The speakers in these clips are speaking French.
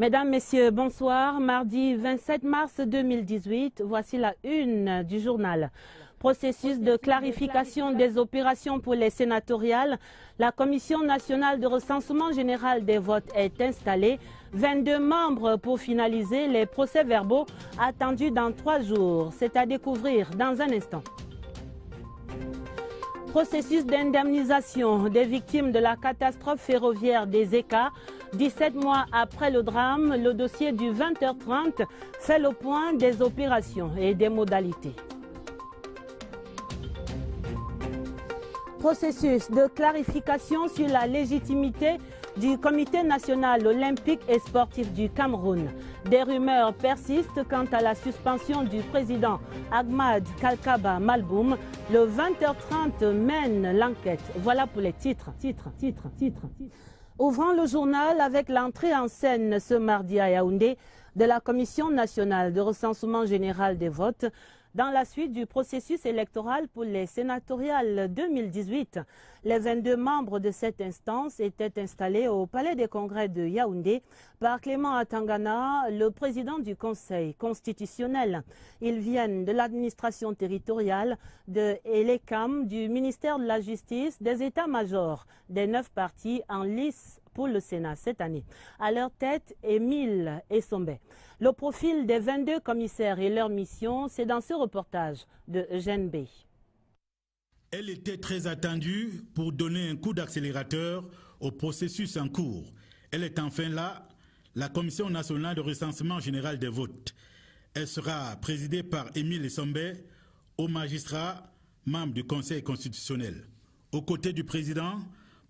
Mesdames, Messieurs, bonsoir. Mardi 27 mars 2018, voici la une du journal. Processus de clarification des opérations pour les sénatoriales. La Commission nationale de recensement général des votes est installée. 22 membres pour finaliser les procès-verbaux attendus dans 3 jours. C'est à découvrir dans un instant. Processus d'indemnisation des victimes de la catastrophe ferroviaire des ECA. 17 mois après le drame, le dossier du 20h30 fait le point des opérations et des modalités. Processus de clarification sur la légitimité du Comité national olympique et sportif du Cameroun. Des rumeurs persistent quant à la suspension du président Ahmad Kalkaba Malboum. Le 20h30 mène l'enquête. Voilà pour les titres. Ouvrant le journal avec l'entrée en scène ce mardi à Yaoundé de la Commission nationale de recensement général des votes dans la suite du processus électoral pour les sénatoriales 2018. Les 22 membres de cette instance étaient installés au Palais des Congrès de Yaoundé par Clément Atangana, le président du Conseil constitutionnel. Ils viennent de l'administration territoriale, de l'ECAM, du ministère de la Justice, des états-majors des 9 partis en lice pour le Sénat cette année. À leur tête, Émile Essombe. Le profil des 22 commissaires et leur mission, c'est dans ce reportage de Eugène Bey. Elle était très attendue pour donner un coup d'accélérateur au processus en cours. Elle est enfin là, la Commission nationale de recensement général des votes. Elle sera présidée par Émile Essombe, haut magistrat, membre du Conseil constitutionnel. Aux côtés du président,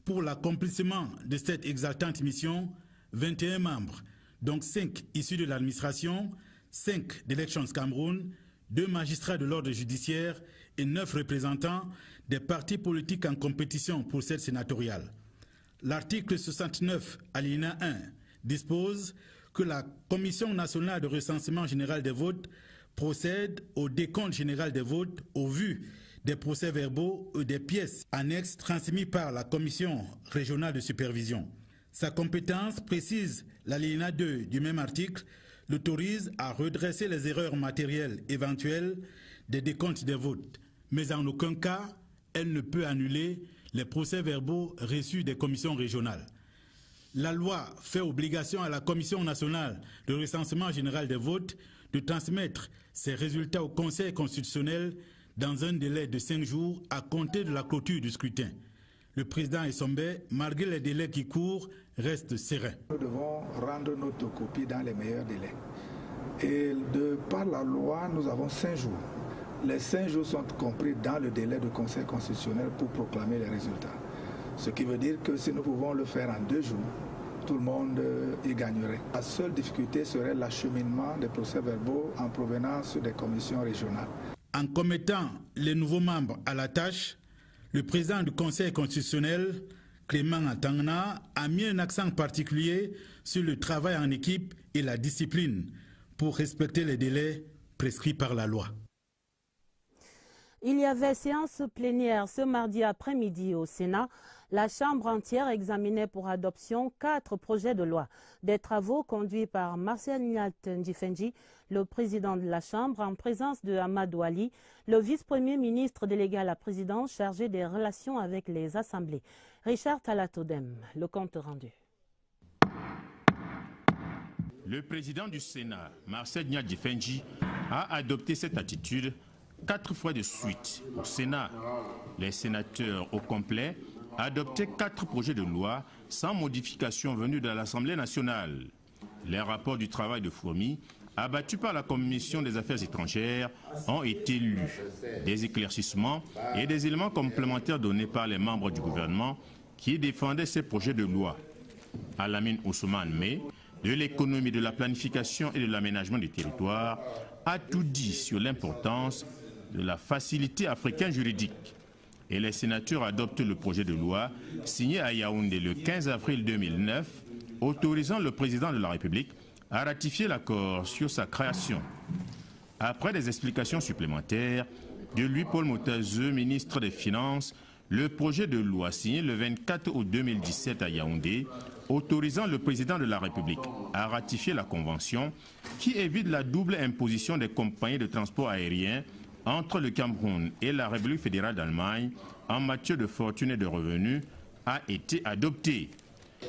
pour l'accomplissement de cette exaltante mission, 21 membres, donc 5 issus de l'administration, 5 d'Elections Cameroun, 2 magistrats de l'ordre judiciaire et 9 représentants des partis politiques en compétition pour cette sénatoriale. L'article 69, alinéa 1, dispose que la Commission nationale de recensement général des votes procède au décompte général des votes au vu des procès-verbaux et des pièces annexes transmises par la Commission régionale de supervision. Sa compétence, précise l'alinéa 2 du même article, l'autorise à redresser les erreurs matérielles éventuelles des décomptes des votes, mais en aucun cas, elle ne peut annuler les procès-verbaux reçus des commissions régionales. La loi fait obligation à la Commission nationale de recensement général des votes de transmettre ses résultats au Conseil constitutionnel dans un délai de 5 jours à compter de la clôture du scrutin. Le président Essombe, malgré les délais qui courent, reste serein. Nous devons rendre notre copie dans les meilleurs délais. Et par la loi, nous avons 5 jours. Les 5 jours sont compris dans le délai du Conseil constitutionnel pour proclamer les résultats. Ce qui veut dire que si nous pouvons le faire en 2 jours, tout le monde y gagnerait. La seule difficulté serait l'acheminement des procès-verbaux en provenance des commissions régionales. En commettant les nouveaux membres à la tâche, le président du Conseil constitutionnel, Clément Atangana, a mis un accent particulier sur le travail en équipe et la discipline pour respecter les délais prescrits par la loi. Il y avait séance plénière ce mardi après-midi au Sénat. La Chambre entière examinait pour adoption 4 projets de loi. Des travaux conduits par Marcel Niat Ndjifenji, le président de la Chambre, en présence de Amadou Ali, le vice-premier ministre délégué à la présidence chargé des relations avec les assemblées. Richard Talatodem, le compte rendu. Le président du Sénat, Marcel Niat Ndjifenji, a adopté cette attitude 4 fois de suite. Au Sénat, les sénateurs au complet adopté 4 projets de loi sans modification venus de l'Assemblée nationale. Les rapports du travail de fourmi, abattus par la Commission des affaires étrangères, ont été lus. Des éclaircissements et des éléments complémentaires donnés par les membres du gouvernement qui défendaient ces projets de loi. Alamine Ousmane May, de l'économie, de la planification et de l'aménagement du territoire, a tout dit sur l'importance de la facilité africaine juridique. Et les sénateurs adoptent le projet de loi signé à Yaoundé le 15 avril 2009, autorisant le président de la République à ratifier l'accord sur sa création. Après des explications supplémentaires de Louis-Paul Motazeux, ministre des Finances, le projet de loi signé le 24 août 2017 à Yaoundé, autorisant le président de la République à ratifier la convention qui évite la double imposition des compagnies de transport aérien entre le Cameroun et la République fédérale d'Allemagne en matière de fortune et de revenus, a été adopté.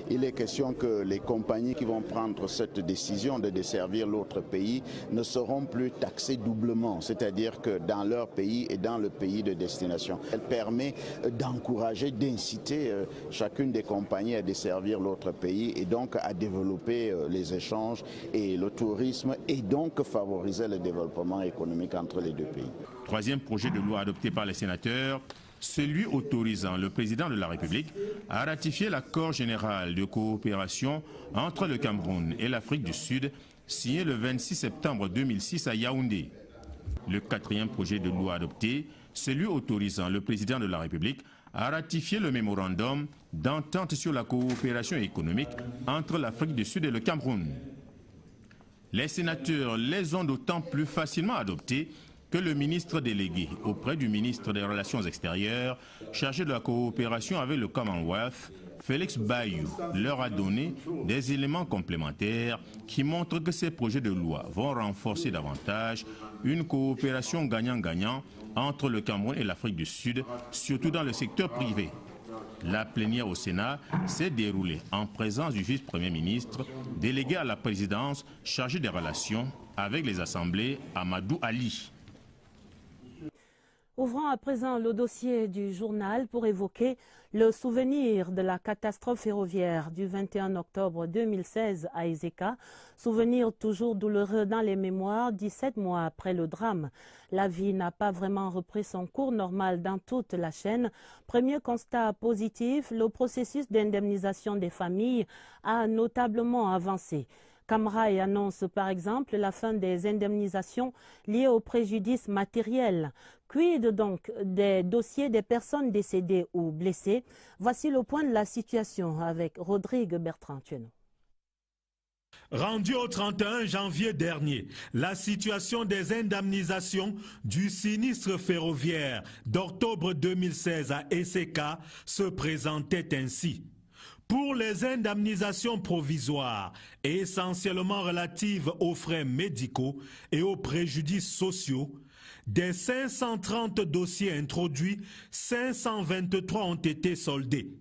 Il est question que les compagnies qui vont prendre cette décision de desservir l'autre pays ne seront plus taxées doublement, c'est-à-dire que dans leur pays et dans le pays de destination. Elle permet d'encourager, d'inciter chacune des compagnies à desservir l'autre pays et donc à développer les échanges et le tourisme et donc favoriser le développement économique entre les deux pays. Troisième projet de loi adopté par les sénateurs, celui autorisant le président de la République à ratifier l'accord général de coopération entre le Cameroun et l'Afrique du Sud, signé le 26 septembre 2006 à Yaoundé. Le quatrième projet de loi adopté, celui autorisant le président de la République à ratifier le mémorandum d'entente sur la coopération économique entre l'Afrique du Sud et le Cameroun. Les sénateurs les ont d'autant plus facilement adoptés que le ministre délégué auprès du ministre des Relations extérieures, chargé de la coopération avec le Commonwealth, Félix Bayou, leur a donné des éléments complémentaires qui montrent que ces projets de loi vont renforcer davantage une coopération gagnant-gagnant entre le Cameroun et l'Afrique du Sud, surtout dans le secteur privé. La plénière au Sénat s'est déroulée en présence du vice-premier ministre, délégué à la présidence, chargé des relations avec les assemblées, Amadou Ali. Ouvrons à présent le dossier du journal pour évoquer le souvenir de la catastrophe ferroviaire du 21 octobre 2016 à Ezeka. Souvenir toujours douloureux dans les mémoires 17 mois après le drame. La vie n'a pas vraiment repris son cours normal dans toute la chaîne. Premier constat positif, le processus d'indemnisation des familles a notablement avancé. Camrail annonce par exemple la fin des indemnisations liées aux préjudices matériels. Quid donc des dossiers des personnes décédées ou blessées? Voici le point de la situation avec Rodrigue Bertrand-Tueno. Rendu au 31 janvier dernier, la situation des indemnisations du sinistre ferroviaire d'octobre 2016 à Ezeka se présentait ainsi. Pour les indemnisations provisoires, essentiellement relatives aux frais médicaux et aux préjudices sociaux, des 530 dossiers introduits, 523 ont été soldés.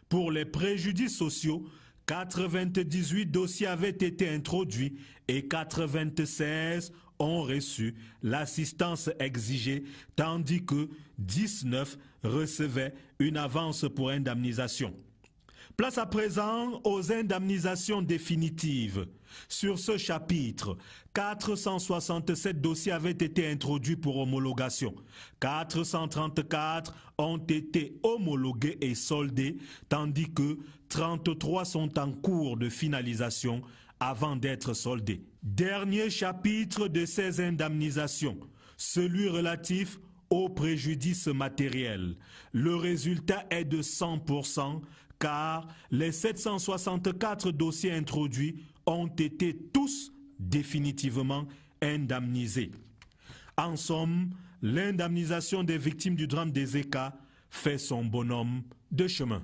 Pour les préjudices sociaux, 98 dossiers avaient été introduits et 96 ont reçu l'assistance exigée, tandis que 19 recevaient une avance pour indemnisation. Place à présent aux indemnisations définitives. Sur ce chapitre, 467 dossiers avaient été introduits pour homologation. 434 ont été homologués et soldés, tandis que 33 sont en cours de finalisation avant d'être soldés. Dernier chapitre de ces indemnisations, celui relatif aux préjudices matériels. Le résultat est de 100%. Car les 764 dossiers introduits ont été tous définitivement indemnisés. En somme, l'indemnisation des victimes du drame d'Ezeka fait son bonhomme de chemin.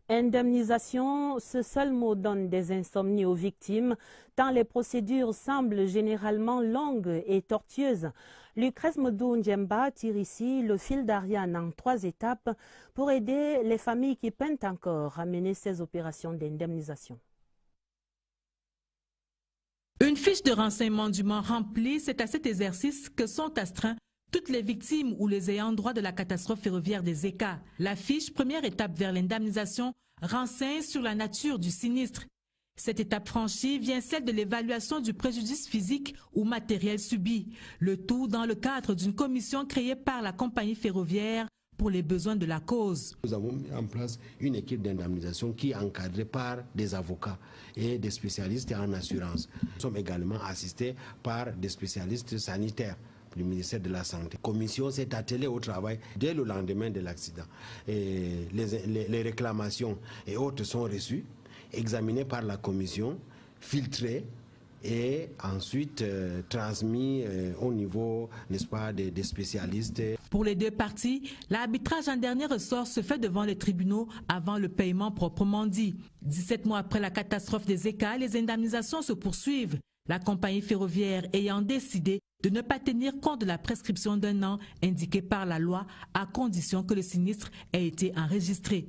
Indemnisation, ce seul mot donne des insomnies aux victimes, tant les procédures semblent généralement longues et tortueuses. Lucrèce Modou Ndjemba tire ici le fil d'Ariane en 3 étapes pour aider les familles qui peinent encore à mener ces opérations d'indemnisation. Une fiche de renseignement dûment remplie, c'est à cet exercice que sont astreints toutes les victimes ou les ayants droit de la catastrophe ferroviaire d'Ezeka. La fiche, première étape vers l'indemnisation, renseigne sur la nature du sinistre. Cette étape franchie vient celle de l'évaluation du préjudice physique ou matériel subi. Le tout dans le cadre d'une commission créée par la compagnie ferroviaire pour les besoins de la cause. Nous avons mis en place une équipe d'indemnisation qui est encadrée par des avocats et des spécialistes en assurance. Nous sommes également assistés par des spécialistes sanitaires du ministère de la Santé. La commission s'est attelée au travail dès le lendemain de l'accident. Les réclamations et autres sont reçues, examinées par la commission, filtrées, et ensuite transmis au niveau, n'est-ce pas, des spécialistes. Pour les deux parties, l'arbitrage en dernier ressort se fait devant les tribunaux avant le paiement proprement dit. 17 mois après la catastrophe des ECA, les indemnisations se poursuivent. La compagnie ferroviaire ayant décidé de ne pas tenir compte de la prescription d'1 an indiquée par la loi à condition que le sinistre ait été enregistré.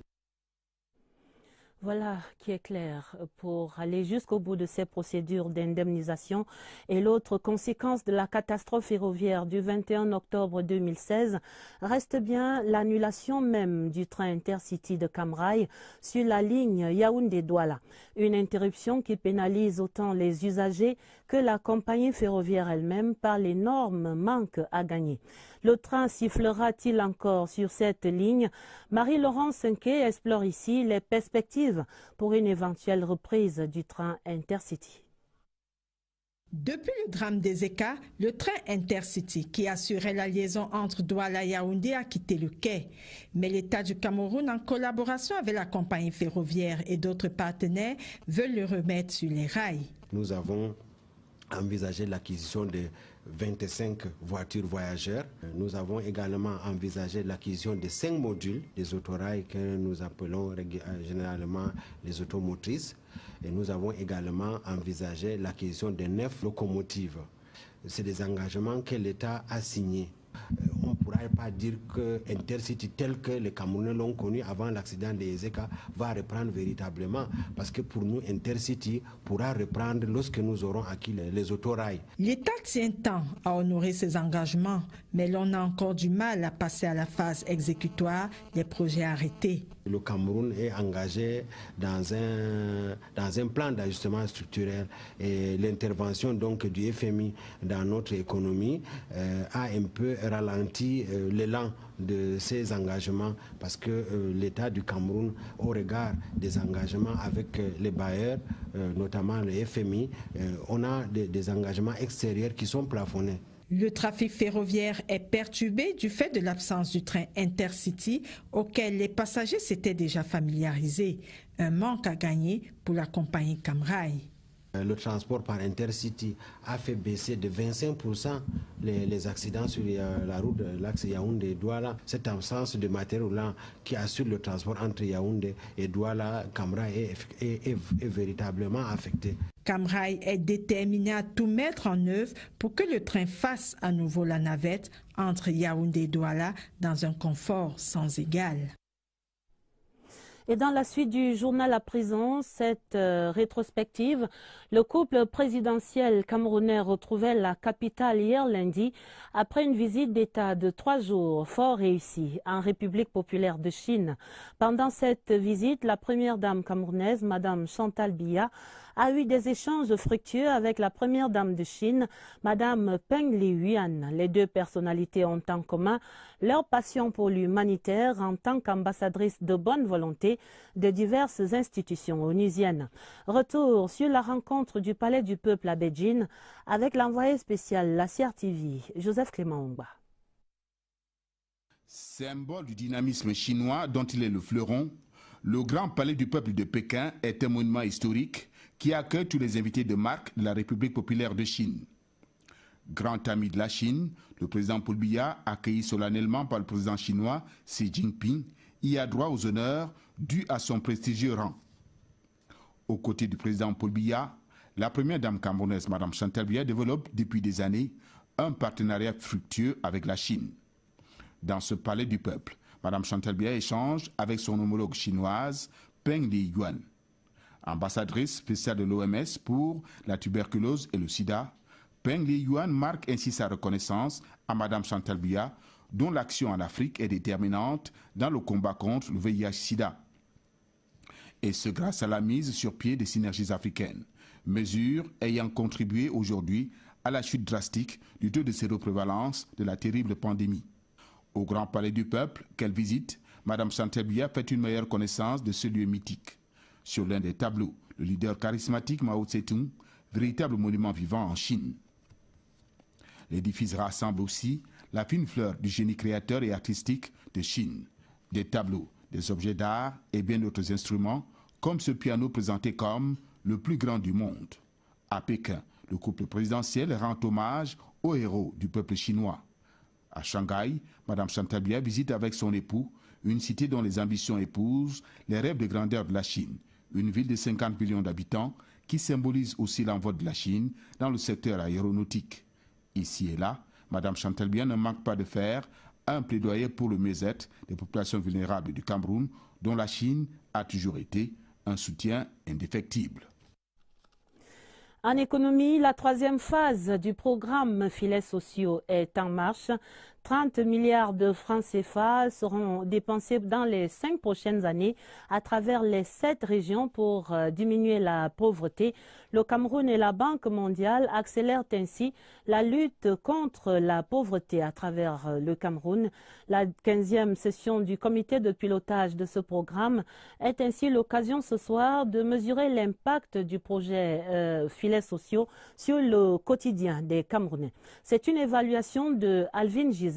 Voilà qui est clair pour aller jusqu'au bout de ces procédures d'indemnisation. Et l'autre conséquence de la catastrophe ferroviaire du 21 octobre 2016 reste bien l'annulation même du train Intercity de Cam Rai sur la ligne Yaoundé-Douala. Une interruption qui pénalise autant les usagers que la compagnie ferroviaire elle-même par l'énorme manque à gagner. Le train sifflera-t-il encore sur cette ligne? Marie-Laurence Senké explore ici les perspectives pour une éventuelle reprise du train Intercity. Depuis le drame des ECA, le train Intercity qui assurait la liaison entre Douala et Yaoundé a quitté le quai. Mais l'État du Cameroun, en collaboration avec la compagnie ferroviaire et d'autres partenaires, veulent le remettre sur les rails. Nous avons envisagé l'acquisition de 25 voitures voyageurs. Nous avons également envisagé l'acquisition de 5 modules des autorails que nous appelons généralement les automotrices. Et nous avons également envisagé l'acquisition de 9 locomotives. C'est des engagements que l'État a signés. On ne pourra pas dire que Intercity tel que les Camerounais l'ont connu avant l'accident des ECA va reprendre véritablement, parce que pour nous Intercity pourra reprendre lorsque nous aurons acquis les autorails. L'État tient tant à honorer ses engagements, mais l'on a encore du mal à passer à la phase exécutoire des projets arrêtés. Le Cameroun est engagé dans un plan d'ajustement structurel et l'intervention donc du FMI dans notre économie a un peu ralenti l'élan de ces engagements, parce que l'État du Cameroun, au regard des engagements avec les bailleurs, notamment le FMI, on a des engagements extérieurs qui sont plafonnés. Le trafic ferroviaire est perturbé du fait de l'absence du train Intercity auquel les passagers s'étaient déjà familiarisés. Un manque à gagner pour la compagnie Cam Rai. Le transport par Intercity a fait baisser de 25% les accidents sur la route de l'axe Yaoundé-Douala. Cette absence de matériel roulant qui assure le transport entre Yaoundé et Douala, Cam Rai est véritablement affecté. Cam Rai est déterminé à tout mettre en œuvre pour que le train fasse à nouveau la navette entre Yaoundé et Douala dans un confort sans égal. Et dans la suite du journal à présent, cette rétrospective, le couple présidentiel camerounais retrouvait la capitale hier lundi après une visite d'État de 3 jours fort réussie en République populaire de Chine. Pendant cette visite, la première dame camerounaise, Madame Chantal Biya, a eu des échanges fructueux avec la première dame de Chine, Madame Peng Liyuan. Les deux personnalités ont en commun leur passion pour l'humanitaire en tant qu'ambassadrice de bonne volonté de diverses institutions onusiennes. Retour sur la rencontre du Palais du Peuple à Beijing avec l'envoyé spécial la CRTV, Joseph Clément Ongba. Symbole du dynamisme chinois dont il est le fleuron, le Grand Palais du Peuple de Pékin est un monument historique qui accueille tous les invités de marque de la République populaire de Chine. Grand ami de la Chine, le président Paul Biya, accueilli solennellement par le président chinois Xi Jinping, y a droit aux honneurs dus à son prestigieux rang. Aux côtés du président Paul Biya, la première dame camerounaise, Mme Chantal Biya, développe depuis des années un partenariat fructueux avec la Chine. Dans ce palais du peuple, Mme Chantal Biya échange avec son homologue chinoise, Peng Liyuan. Ambassadrice spéciale de l'OMS pour la tuberculose et le sida, Peng Liyuan marque ainsi sa reconnaissance à Mme Chantal Biya, dont l'action en Afrique est déterminante dans le combat contre le VIH-Sida. Et ce grâce à la mise sur pied des synergies africaines, mesure ayant contribué aujourd'hui à la chute drastique du taux de séroprévalence de la terrible pandémie. Au Grand Palais du Peuple, qu'elle visite, Mme Chantal Biya fait une meilleure connaissance de ce lieu mythique. Sur l'un des tableaux, le leader charismatique Mao Tse-tung, véritable monument vivant en Chine. L'édifice rassemble aussi la fine fleur du génie créateur et artistique de Chine. Des tableaux, des objets d'art et bien d'autres instruments, comme ce piano présenté comme le plus grand du monde. À Pékin, Le couple présidentiel rend hommage aux héros du peuple chinois. À Shanghai, Mme Chantal Biya visite avec son époux une cité dont les ambitions épousent les rêves de grandeur de la Chine, une ville de 50 millions d'habitants qui symbolise aussi l'envol de la Chine dans le secteur aéronautique. Ici et là, Mme Chantal Biya ne manque pas de faire un plaidoyer pour le mieux-être des populations vulnérables du Cameroun, dont la Chine a toujours été un soutien indéfectible. En économie, la troisième phase du programme Filets sociaux est en marche. 30 milliards de francs CFA seront dépensés dans les 5 prochaines années à travers les 7 régions pour diminuer la pauvreté. Le Cameroun et la Banque mondiale accélèrent ainsi la lutte contre la pauvreté à travers le Cameroun. La 15e session du comité de pilotage de ce programme est ainsi l'occasion ce soir de mesurer l'impact du projet Filets sociaux sur le quotidien des Camerounais. C'est une évaluation de Alvin Giselze.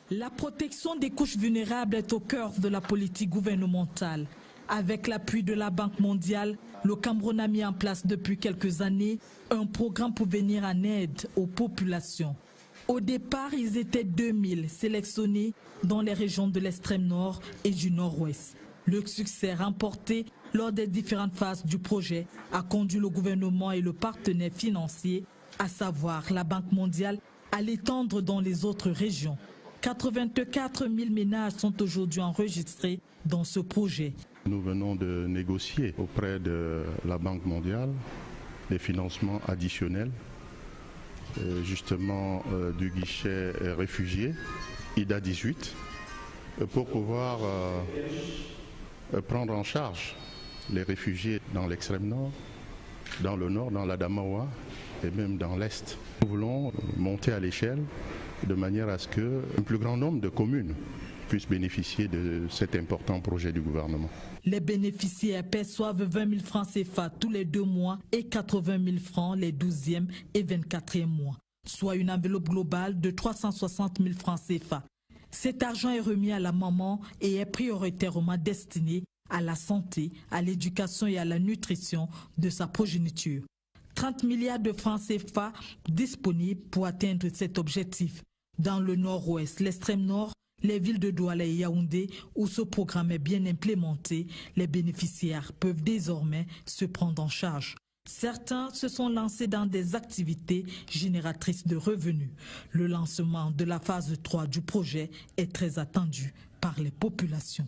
La protection des couches vulnérables est au cœur de la politique gouvernementale. Avec l'appui de la Banque mondiale, le Cameroun a mis en place depuis quelques années un programme pour venir en aide aux populations. Au départ, ils étaient 2000 sélectionnés dans les régions de l'extrême nord et du nord-ouest. Le succès remporté lors des différentes phases du projet a conduit le gouvernement et le partenaire financier, à savoir la Banque mondiale, à l'étendre dans les autres régions. 84 000 ménages sont aujourd'hui enregistrés dans ce projet. Nous venons de négocier auprès de la Banque mondiale des financements additionnels, justement du guichet réfugiés, IDA 18, pour pouvoir prendre en charge les réfugiés dans l'extrême nord, dans le nord, dans l'Adamawa et même dans l'est. Nous voulons monter à l'échelle de manière à ce qu'un plus grand nombre de communes puissent bénéficier de cet important projet du gouvernement. Les bénéficiaires perçoivent 20 000 francs CFA tous les 2 mois et 80 000 francs les 12e et 24e mois, soit une enveloppe globale de 360 000 francs CFA. Cet argent est remis à la maman et est prioritairement destiné à la santé, à l'éducation et à la nutrition de sa progéniture. 30 milliards de francs CFA disponibles pour atteindre cet objectif. Dans le nord-ouest, l'extrême nord, les villes de Douala et Yaoundé, où ce programme est bien implémenté, les bénéficiaires peuvent désormais se prendre en charge. Certains se sont lancés dans des activités génératrices de revenus. Le lancement de la phase 3 du projet est très attendu par les populations.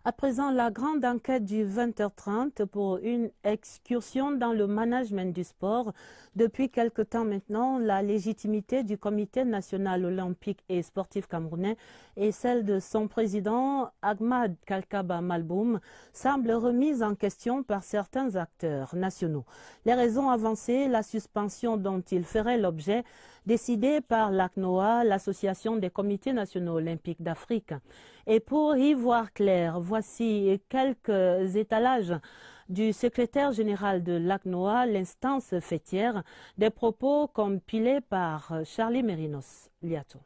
À présent, la grande enquête du 20h30 pour une excursion dans le management du sport. Depuis quelque temps maintenant, la légitimité du Comité national olympique et sportif camerounais et celle de son président, Ahmad Kalkaba Malboum, semble remise en question par certains acteurs nationaux. Les raisons avancées, la suspension dont il ferait l'objet, décidée par l'ACNOA, l'Association des comités nationaux olympiques d'Afrique. Et pour y voir clair, voici quelques étalages du secrétaire général de l'ACNOA, l'instance fêtière, des propos compilés par Charlie Mérinos Liato.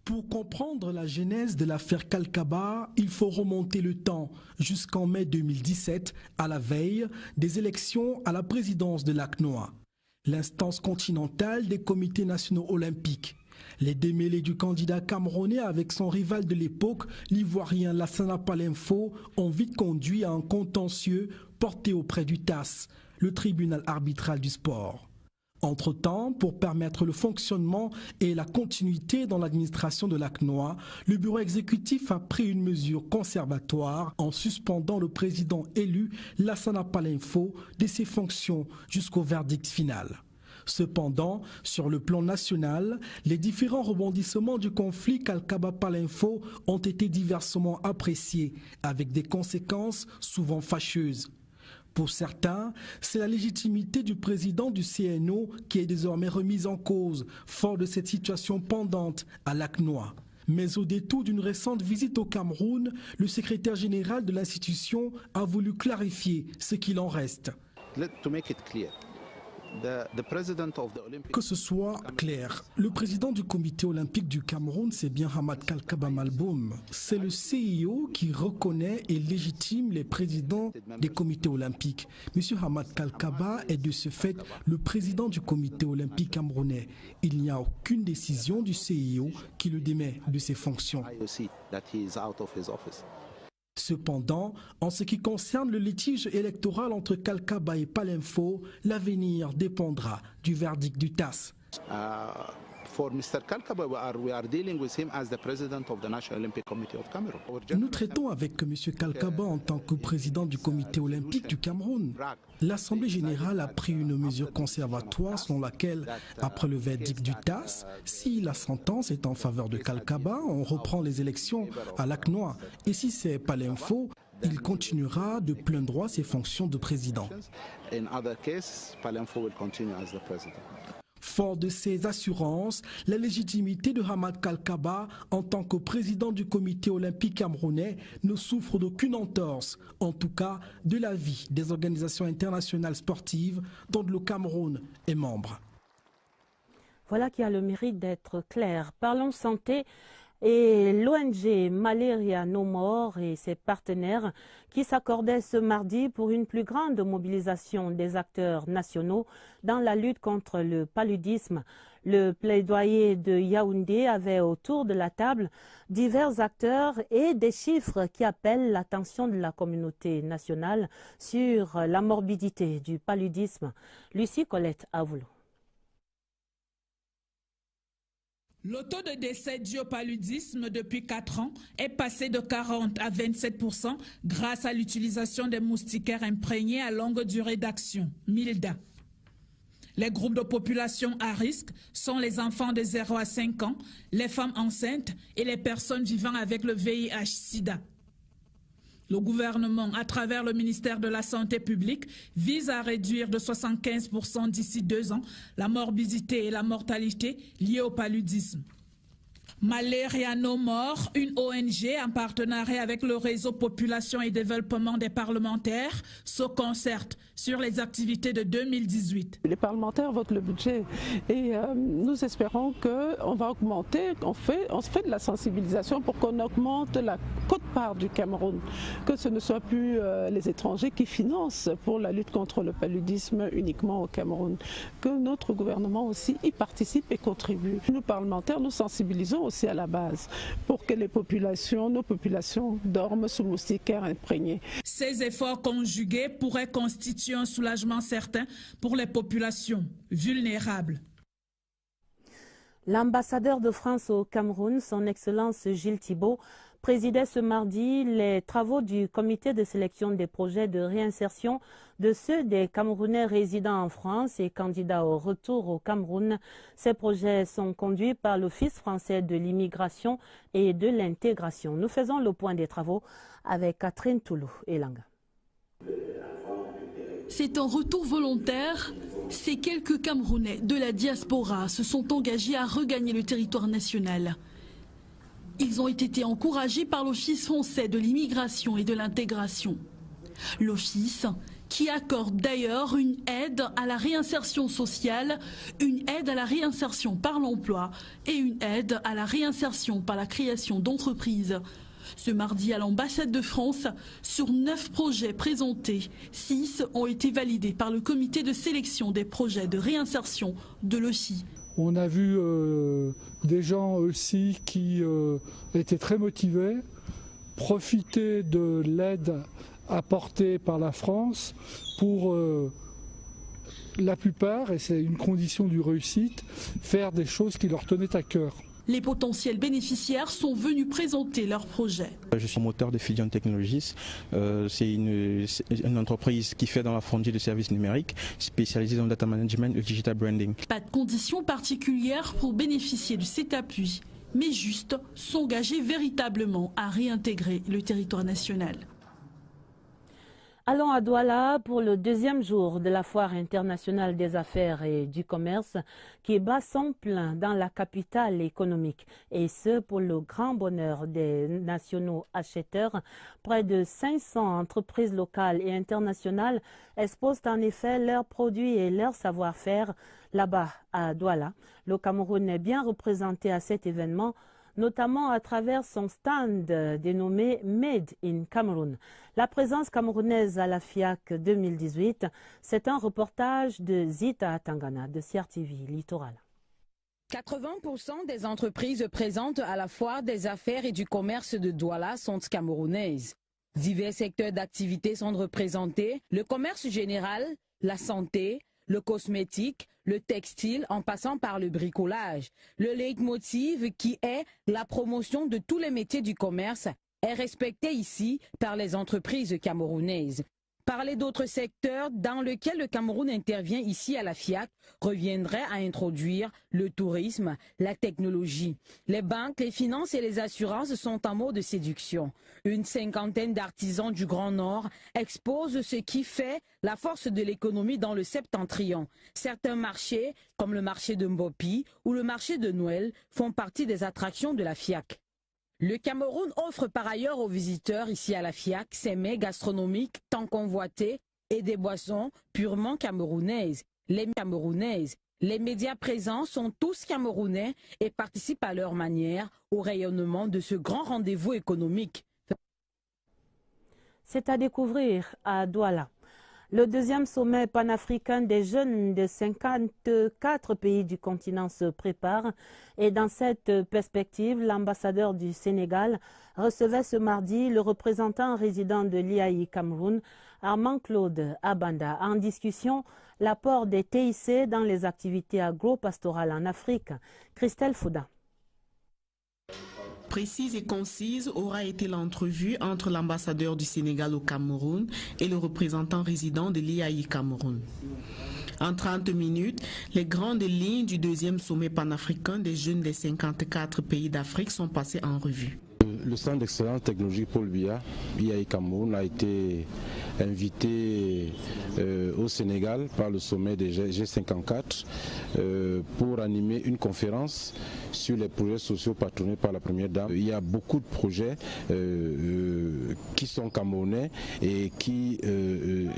Pour comprendre la genèse de l'affaire Kalkaba, il faut remonter le temps jusqu'en mai 2017, à la veille des élections à la présidence de l'ACNOA, l'instance continentale des comités nationaux olympiques. Les démêlés du candidat camerounais avec son rival de l'époque, l'ivoirien Lassana Palenfo, ont vite conduit à un contentieux porté auprès du TAS, le tribunal arbitral du sport. Entre-temps, pour permettre le fonctionnement et la continuité dans l'administration de l'ACNOA, le bureau exécutif a pris une mesure conservatoire en suspendant le président élu Lassana Palenfo de ses fonctions jusqu'au verdict final. Cependant, sur le plan national, les différents rebondissements du conflit Kalkaba Palenfo ont été diversement appréciés, avec des conséquences souvent fâcheuses. Pour certains, c'est la légitimité du président du CNO qui est désormais remise en cause, fort de cette situation pendante à l'ACNOA. Mais au détour d'une récente visite au Cameroun, le secrétaire général de l'institution a voulu clarifier ce qu'il en reste. To make it clear, Que ce soit clair, le président du comité olympique du Cameroun, c'est bien Hamad Kalkaba Malboum. C'est le CIO qui reconnaît et légitime les présidents des comités olympiques. Monsieur Hamad Kalkaba est de ce fait le président du comité olympique camerounais. Il n'y a aucune décision du CIO qui le démet de ses fonctions. Cependant, en ce qui concerne le litige électoral entre Kalkaba et Palinfo, l'avenir dépendra du verdict du TAS. Nous traitons avec M. Kalkaba en tant que président du comité olympique du Cameroun. L'Assemblée générale a pris une mesure conservatoire selon laquelle, après le verdict du TAS, si la sentence est en faveur de Kalkaba, on reprend les élections à l'ACNOA. Et si c'est Palinfo, il continuera de plein droit ses fonctions de président. Fort de ces assurances, la légitimité de Hamad Kalkaba en tant que président du comité olympique camerounais ne souffre d'aucune entorse, en tout cas de l'avis des organisations internationales sportives dont le Cameroun est membre. Voilà qui a le mérite d'être clair. Parlons santé. Et l'ONG Malaria No More et ses partenaires qui s'accordaient ce mardi pour une plus grande mobilisation des acteurs nationaux dans la lutte contre le paludisme. Le plaidoyer de Yaoundé avait autour de la table divers acteurs et des chiffres qui appellent l'attention de la communauté nationale sur la morbidité du paludisme. Lucie Colette Avoulou. Le taux de décès dû au paludisme depuis 4 ans est passé de 40 à 27% grâce à l'utilisation des moustiquaires imprégnés à longue durée d'action, MILDA. Les groupes de population à risque sont les enfants de 0 à 5 ans, les femmes enceintes et les personnes vivant avec le VIH-Sida. Le gouvernement, à travers le ministère de la Santé publique, vise à réduire de 75% d'ici 2 ans la morbidité et la mortalité liées au paludisme. Malaria No More, une ONG en partenariat avec le réseau Population et Développement des parlementaires, se concerte sur les activités de 2018. Les parlementaires votent le budget et nous espérons qu'on va augmenter, on fait de la sensibilisation pour qu'on augmente la quote-part du Cameroun, que ce ne soit plus les étrangers qui financent pour la lutte contre le paludisme uniquement au Cameroun, que notre gouvernement aussi y participe et contribue. Nous parlementaires, nous sensibilisons aussi à la base pour que nos populations dorment sous moustiquaires imprégnés. Ces efforts conjugués pourraient constituer un soulagement certain pour les populations vulnérables. L'ambassadeur de France au Cameroun, son Excellence Gilles Thibault, présidait ce mardi les travaux du comité de sélection des projets de réinsertion de ceux des Camerounais résidant en France et candidats au retour au Cameroun. Ces projets sont conduits par l'Office français de l'immigration et de l'intégration. Nous faisons le point des travaux avec Catherine Toulou et Langa. C'est un retour volontaire. Ces quelques Camerounais de la diaspora se sont engagés à regagner le territoire national. Ils ont été encouragés par l'Office français de l'immigration et de l'intégration. L'Office qui accorde d'ailleurs une aide à la réinsertion sociale, une aide à la réinsertion par l'emploi et une aide à la réinsertion par la création d'entreprises. Ce mardi à l'ambassade de France, sur 9 projets présentés, 6 ont été validés par le comité de sélection des projets de réinsertion de l'OCI. On a vu des gens aussi qui étaient très motivés, profiter de l'aide apportée par la France pour la plupart, et c'est une condition du réussite, faire des choses qui leur tenaient à cœur. Les potentiels bénéficiaires sont venus présenter leurs projets. Je suis moteur de Fusion Technologies. C'est une entreprise qui fait dans la frontière de services numériques, spécialisée dans le data management et digital branding. Pas de conditions particulières pour bénéficier de cet appui, mais juste s'engager véritablement à réintégrer le territoire national. Allons à Douala pour le deuxième jour de la Foire internationale des affaires et du commerce qui bat son plein dans la capitale économique. Et ce, pour le grand bonheur des nationaux acheteurs. Près de 500 entreprises locales et internationales exposent en effet leurs produits et leur savoir-faire là-bas à Douala. Le Cameroun est bien représenté à cet événement, notamment à travers son stand dénommé Made in Cameroon. La présence camerounaise à la FIAC 2018, c'est un reportage de Zita Tangana de CRTV Littoral. 80% des entreprises présentes à la Foire des affaires et du commerce de Douala sont camerounaises. Divers secteurs d'activité sont représentés, le commerce général, la santé, le cosmétique, le textile en passant par le bricolage. Le leitmotiv qui est la promotion de tous les métiers du commerce est respecté ici par les entreprises camerounaises. Parler d'autres secteurs dans lesquels le Cameroun intervient ici à la FIAC reviendrait à introduire le tourisme, la technologie. Les banques, les finances et les assurances sont en mode séduction. Une cinquantaine d'artisans du Grand Nord exposent ce qui fait la force de l'économie dans le septentrion. Certains marchés, comme le marché de Mbopi ou le marché de Noël, font partie des attractions de la FIAC. Le Cameroun offre par ailleurs aux visiteurs ici à la FIAC ses mets gastronomiques tant convoités et des boissons purement camerounaises. Les médias présents sont tous camerounais et participent à leur manière au rayonnement de ce grand rendez-vous économique. C'est à découvrir à Douala. Le deuxième sommet panafricain des jeunes de 54 pays du continent se prépare et dans cette perspective, l'ambassadeur du Sénégal recevait ce mardi le représentant résident de l'IAI Cameroun, Armand-Claude Abanda, en discussion l'apport des TIC dans les activités agro-pastorales en Afrique. Christelle Fouda. Précise et concise aura été l'entrevue entre l'ambassadeur du Sénégal au Cameroun et le représentant résident de l'IAI Cameroun. En 30 minutes, les grandes lignes du deuxième sommet panafricain des jeunes des 54 pays d'Afrique sont passées en revue. Le Centre d'excellence technologique Paul Biya, IAI Cameroun, a été invité au Sénégal par le sommet des G54 pour animer une conférence sur les projets sociaux patronnés par la Première Dame. Il y a beaucoup de projets qui sont camerounais et qui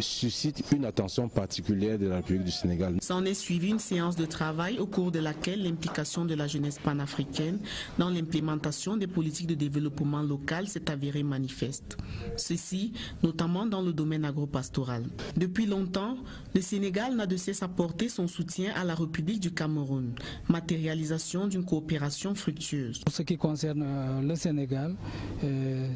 suscitent une attention particulière de la République du Sénégal. S'en est suivi une séance de travail au cours de laquelle l'implication de la jeunesse panafricaine dans l'implémentation des politiques de développement local s'est avérée manifeste. Ceci, notamment dans le domaine agro-pastoral. Depuis longtemps, le Sénégal n'a de cesse apporter son soutien à la République du Cameroun, matérialisation d'une coopération fructueuse. Pour ce qui concerne le Sénégal,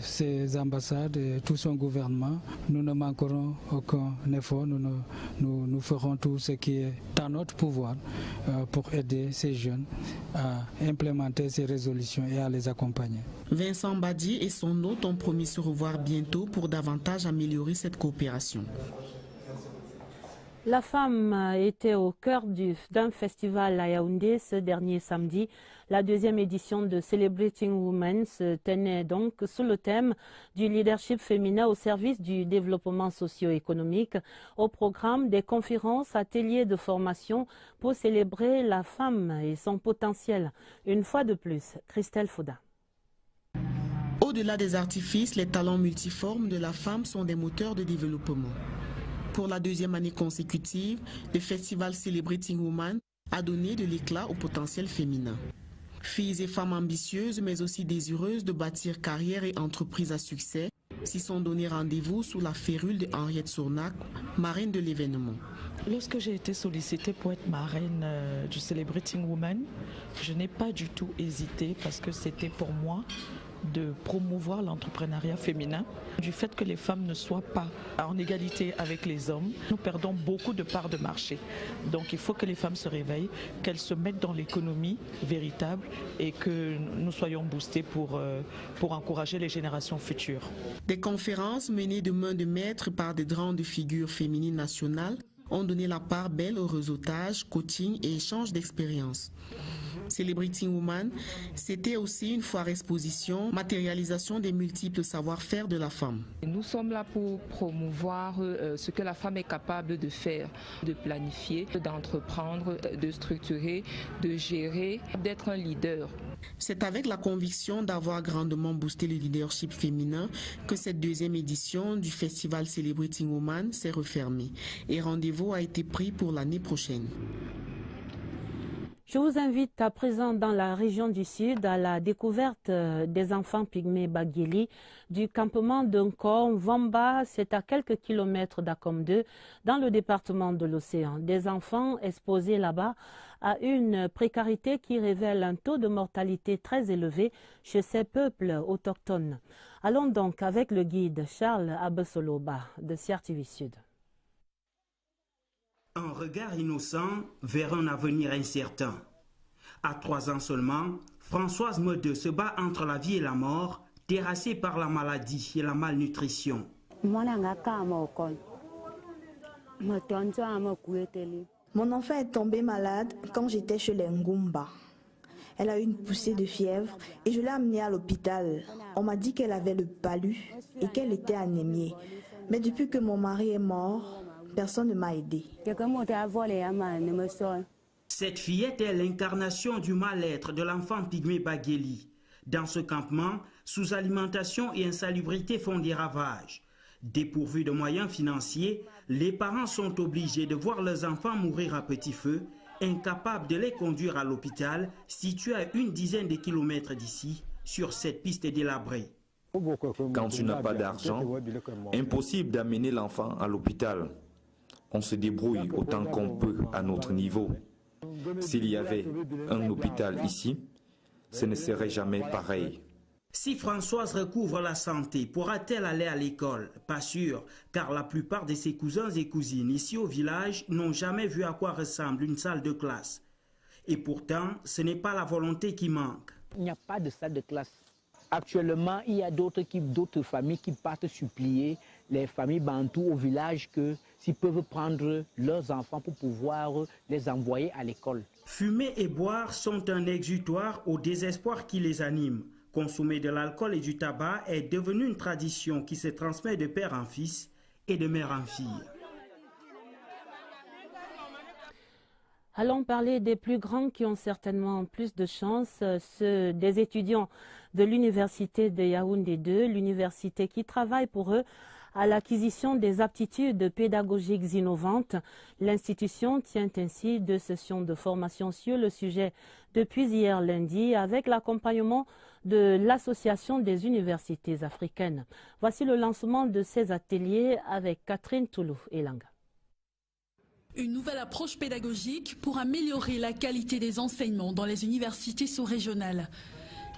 ses ambassades et tout son gouvernement, nous ne manquerons aucun effort, nous ferons tout ce qui est dans notre pouvoir pour aider ces jeunes à implémenter ces résolutions et à les accompagner. Vincent Badi et son hôte ont promis se revoir bientôt pour davantage améliorer cette coopération. La femme était au cœur d'un festival à Yaoundé ce dernier samedi. La deuxième édition de Celebrating Women se tenait donc sous le thème du leadership féminin au service du développement socio-économique. Au programme des conférences, ateliers de formation pour célébrer la femme et son potentiel. Une fois de plus, Christelle Fouda. Au-delà des artifices, les talents multiformes de la femme sont des moteurs de développement. Pour la deuxième année consécutive, le festival Celebrating Women a donné de l'éclat au potentiel féminin. Filles et femmes ambitieuses, mais aussi désireuses de bâtir carrière et entreprise à succès, s'y sont donné rendez-vous sous la férule de Henriette Sournac, marraine de l'événement. Lorsque j'ai été sollicitée pour être marraine du Celebrating Women, je n'ai pas du tout hésité parce que c'était pour moi de promouvoir l'entrepreneuriat féminin. Du fait que les femmes ne soient pas en égalité avec les hommes, nous perdons beaucoup de parts de marché. Donc il faut que les femmes se réveillent, qu'elles se mettent dans l'économie véritable et que nous soyons boostés pour encourager les générations futures. Des conférences menées de main de maître par des grandes figures féminines nationales ont donné la part belle au réseautage, coaching et échange d'expériences. Celebrating Woman, c'était aussi une foire exposition, matérialisation des multiples savoir-faire de la femme. Nous sommes là pour promouvoir ce que la femme est capable de faire, de planifier, d'entreprendre, de structurer, de gérer, d'être un leader. C'est avec la conviction d'avoir grandement boosté le leadership féminin que cette deuxième édition du festival Celebrating Woman s'est refermée et rendez-vous a été pris pour l'année prochaine. Je vous invite à présent dans la région du Sud à la découverte des enfants pygmées Bagueli du campement d'Unkor Vamba. C'est à quelques kilomètres d'Akom 2 dans le département de l'Océan. Des enfants exposés là-bas à une précarité qui révèle un taux de mortalité très élevé chez ces peuples autochtones. Allons donc avec le guide Charles Abesoloba de CRTV Sud. Un regard innocent vers un avenir incertain. À 3 ans seulement, Françoise Medeux se bat entre la vie et la mort, terrassée par la maladie et la malnutrition. Mon enfant est tombé malade quand j'étais chez les Ngumba. Elle a eu une poussée de fièvre et je l'ai amenée à l'hôpital. On m'a dit qu'elle avait le palu et qu'elle était anémiée. Mais depuis que mon mari est mort, personne ne m'a aidé. Cette fillette est l'incarnation du mal-être de l'enfant pygmée Bagueli. Dans ce campement, sous-alimentation et insalubrité font des ravages. Dépourvus de moyens financiers, les parents sont obligés de voir leurs enfants mourir à petit feu, incapables de les conduire à l'hôpital, situé à une dizaine de kilomètres d'ici, sur cette piste délabrée. Quand tu n'as pas d'argent, impossible d'amener l'enfant à l'hôpital. On se débrouille autant qu'on peut à notre niveau. S'il y avait un hôpital ici, ce ne serait jamais pareil. Si Françoise recouvre la santé, pourra-t-elle aller à l'école? Pas sûr, car la plupart de ses cousins et cousines ici au village n'ont jamais vu à quoi ressemble une salle de classe. Et pourtant, ce n'est pas la volonté qui manque. Il n'y a pas de salle de classe. Actuellement, il y a d'autres familles qui partent supplier les familles bantoues au village que s'ils peuvent prendre leurs enfants pour pouvoir les envoyer à l'école. Fumer et boire sont un exutoire au désespoir qui les anime. Consommer de l'alcool et du tabac est devenu une tradition qui se transmet de père en fils et de mère en fille. Allons parler des plus grands qui ont certainement plus de chance, ceux des étudiants de l'université de Yaoundé 2, l'université qui travaille pour eux à l'acquisition des aptitudes pédagogiques innovantes. L'institution tient ainsi 2 sessions de formation sur le sujet depuis hier lundi avec l'accompagnement de l'Association des universités africaines. Voici le lancement de ces ateliers avec Catherine Toulou-Elanga. Une nouvelle approche pédagogique pour améliorer la qualité des enseignements dans les universités sous-régionales.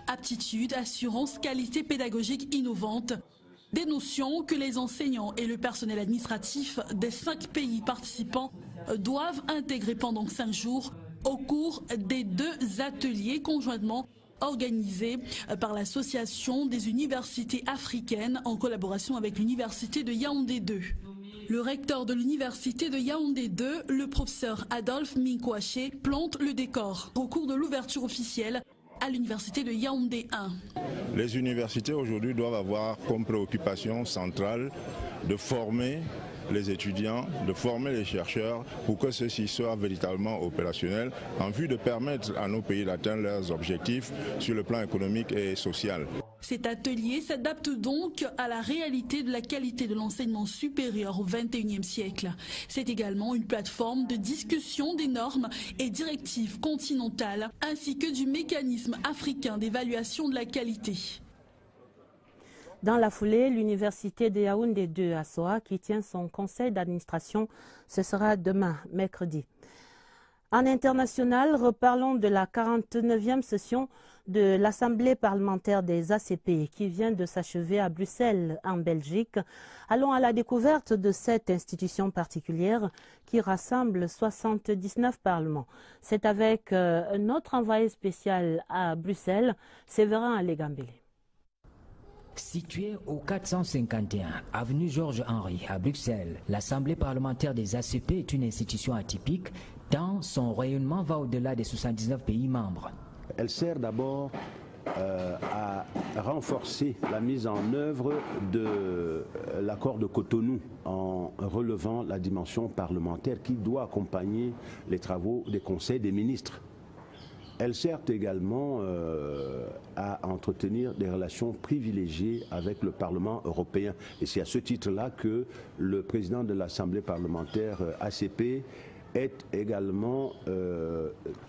Aptitude, assurance, qualité pédagogique innovante. Des notions que les enseignants et le personnel administratif des 5 pays participants doivent intégrer pendant 5 jours au cours des 2 ateliers conjointement organisés par l'Association des universités africaines en collaboration avec l'université de Yaoundé 2. Le recteur de l'université de Yaoundé 2, le professeur Adolphe Minkwaché, plante le décor au cours de l'ouverture officielle à l'université de Yaoundé 1. Les universités aujourd'hui doivent avoir comme préoccupation centrale de former les étudiants, de former les chercheurs pour que ceux-ci soient véritablement opérationnels en vue de permettre à nos pays d'atteindre leurs objectifs sur le plan économique et social. Cet atelier s'adapte donc à la réalité de la qualité de l'enseignement supérieur au XXIe siècle. C'est également une plateforme de discussion des normes et directives continentales ainsi que du mécanisme africain d'évaluation de la qualité. Dans la foulée, l'université de Yaoundé 2 à Soa qui tient son conseil d'administration, ce sera demain, mercredi. En international, reparlons de la 49e session de l'Assemblée parlementaire des ACP qui vient de s'achever à Bruxelles, en Belgique. Allons à la découverte de cette institution particulière qui rassemble 79 parlements. C'est avec notre envoyé spécial à Bruxelles, Séverin Alégambélé. Située au 451 avenue Georges-Henri à Bruxelles, l'Assemblée parlementaire des ACP est une institution atypique tant son rayonnement va au-delà des 79 pays membres. Elle sert d'abord à renforcer la mise en œuvre de l'accord de Cotonou en relevant la dimension parlementaire qui doit accompagner les travaux des conseils des ministres. Elle sert également à entretenir des relations privilégiées avec le Parlement européen. Et c'est à ce titre-là que le président de l'Assemblée parlementaire ACP est également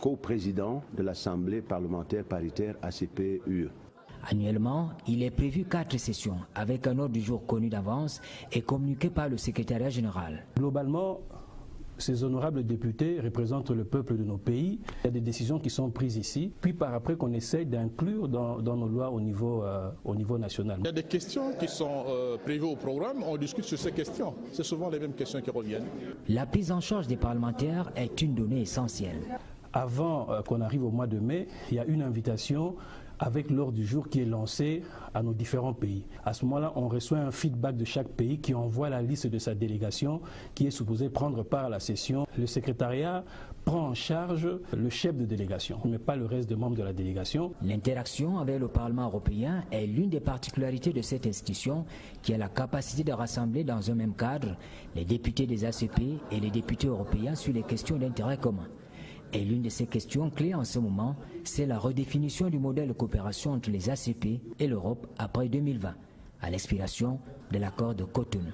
co-président de l'Assemblée parlementaire paritaire ACP-UE. Annuellement, il est prévu 4 sessions avec un ordre du jour connu d'avance et communiqué par le secrétariat général. Globalement, ces honorables députés représentent le peuple de nos pays. Il y a des décisions qui sont prises ici, puis par après qu'on essaye d'inclure dans nos lois au niveau national. Il y a des questions qui sont prévues au programme, on discute sur ces questions. C'est souvent les mêmes questions qui reviennent. La prise en charge des parlementaires est une donnée essentielle. Avant qu'on arrive au mois de mai, il y a une invitation avec l'ordre du jour qui est lancé à nos différents pays. À ce moment-là, on reçoit un feedback de chaque pays qui envoie la liste de sa délégation qui est supposée prendre part à la session. Le secrétariat prend en charge le chef de délégation, mais pas le reste des membres de la délégation. L'interaction avec le Parlement européen est l'une des particularités de cette institution qui a la capacité de rassembler dans un même cadre les députés des ACP et les députés européens sur les questions d'intérêt commun. Et l'une de ces questions clés en ce moment, c'est la redéfinition du modèle de coopération entre les ACP et l'Europe après 2020, à l'expiration de l'accord de Cotonou.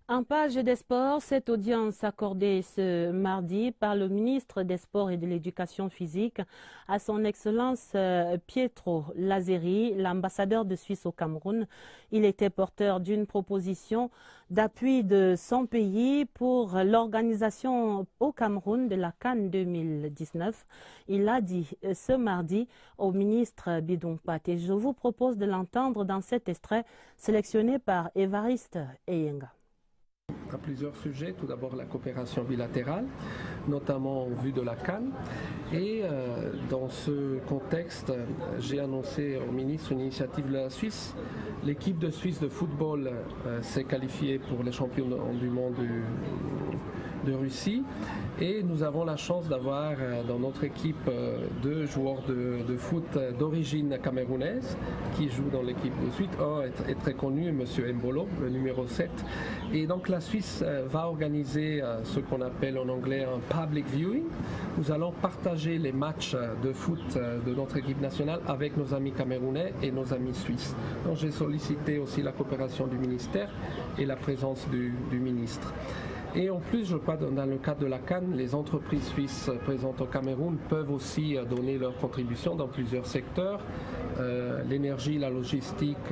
En page des sports, cette audience accordée ce mardi par le ministre des Sports et de l'Éducation physique à son Excellence Pietro Lazzeri, l'ambassadeur de Suisse au Cameroun. Il était porteur d'une proposition d'appui de son pays pour l'organisation au Cameroun de la CAN 2019. Il a dit ce mardi au ministre Bidon Pat. Et je vous propose de l'entendre dans cet extrait sélectionné par Évariste Eyenga. À plusieurs sujets, tout d'abord la coopération bilatérale, notamment en vue de la CAN. Et dans ce contexte, j'ai annoncé au ministre une initiative de la Suisse. L'équipe de Suisse de football s'est qualifiée pour les championnats du monde de Russie. Et nous avons la chance d'avoir dans notre équipe 2 joueurs de foot d'origine camerounaise qui jouent dans l'équipe de Suisse. Un est très connu, M. Mbolo, le numéro 7. Et donc la Suisse va organiser ce qu'on appelle en anglais un public viewing. Nous allons partager les matchs de foot de notre équipe nationale avec nos amis camerounais et nos amis suisses. Donc j'ai sollicité aussi la coopération du ministère et la présence du ministre. Et en plus, je crois, dans le cadre de la CAN, les entreprises suisses présentes au Cameroun peuvent aussi donner leur contribution dans plusieurs secteurs, l'énergie, la logistique.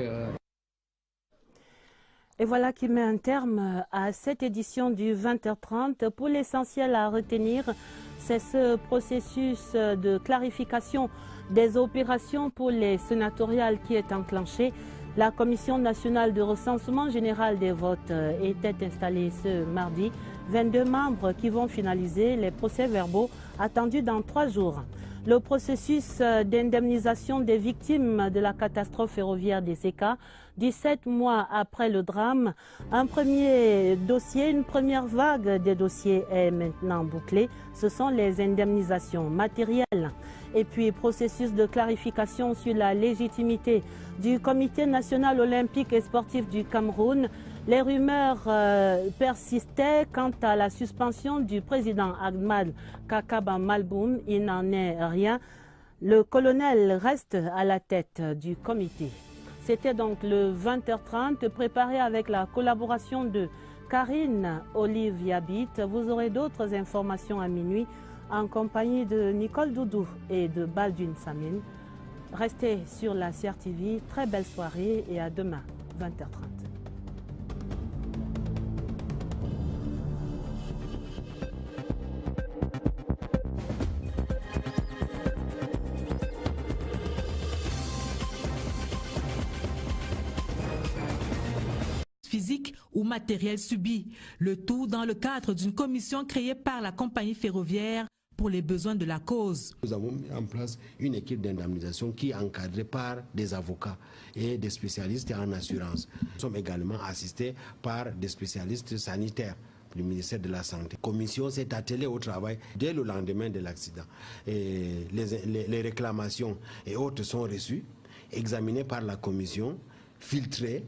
Et voilà qui met un terme à cette édition du 20h30. Pour l'essentiel à retenir, c'est ce processus de clarification des opérations pour les sénatoriales qui est enclenché. La Commission nationale de recensement général des votes était installée ce mardi. 22 membres qui vont finaliser les procès-verbaux attendus dans 3 jours. Le processus d'indemnisation des victimes de la catastrophe ferroviaire des ECA, 17 mois après le drame, un premier dossier, une première vague des dossiers est maintenant bouclée. Ce sont les indemnisations matérielles. Et puis, processus de clarification sur la légitimité du Comité national olympique et sportif du Cameroun. Les rumeurs persistaient quant à la suspension du président Ahmad Kakaba Malboum. Il n'en est rien. Le colonel reste à la tête du comité. C'était donc le 20h30, préparé avec la collaboration de Karine Olive Yabit. Vous aurez d'autres informations à minuit en compagnie de Nicole Doudou et de Baldwin Samine. Restez sur la CRTV. Très belle soirée et à demain, 20h30. Physique ou matériel subi, le tout dans le cadre d'une commission créée par la compagnie ferroviaire pour les besoins de la cause. Nous avons mis en place une équipe d'indemnisation qui est encadrée par des avocats et des spécialistes en assurance. Nous sommes également assistés par des spécialistes sanitaires du ministère de la Santé. La commission s'est attelée au travail dès le lendemain de l'accident. Les réclamations et autres sont reçues, examinées par la commission, filtrées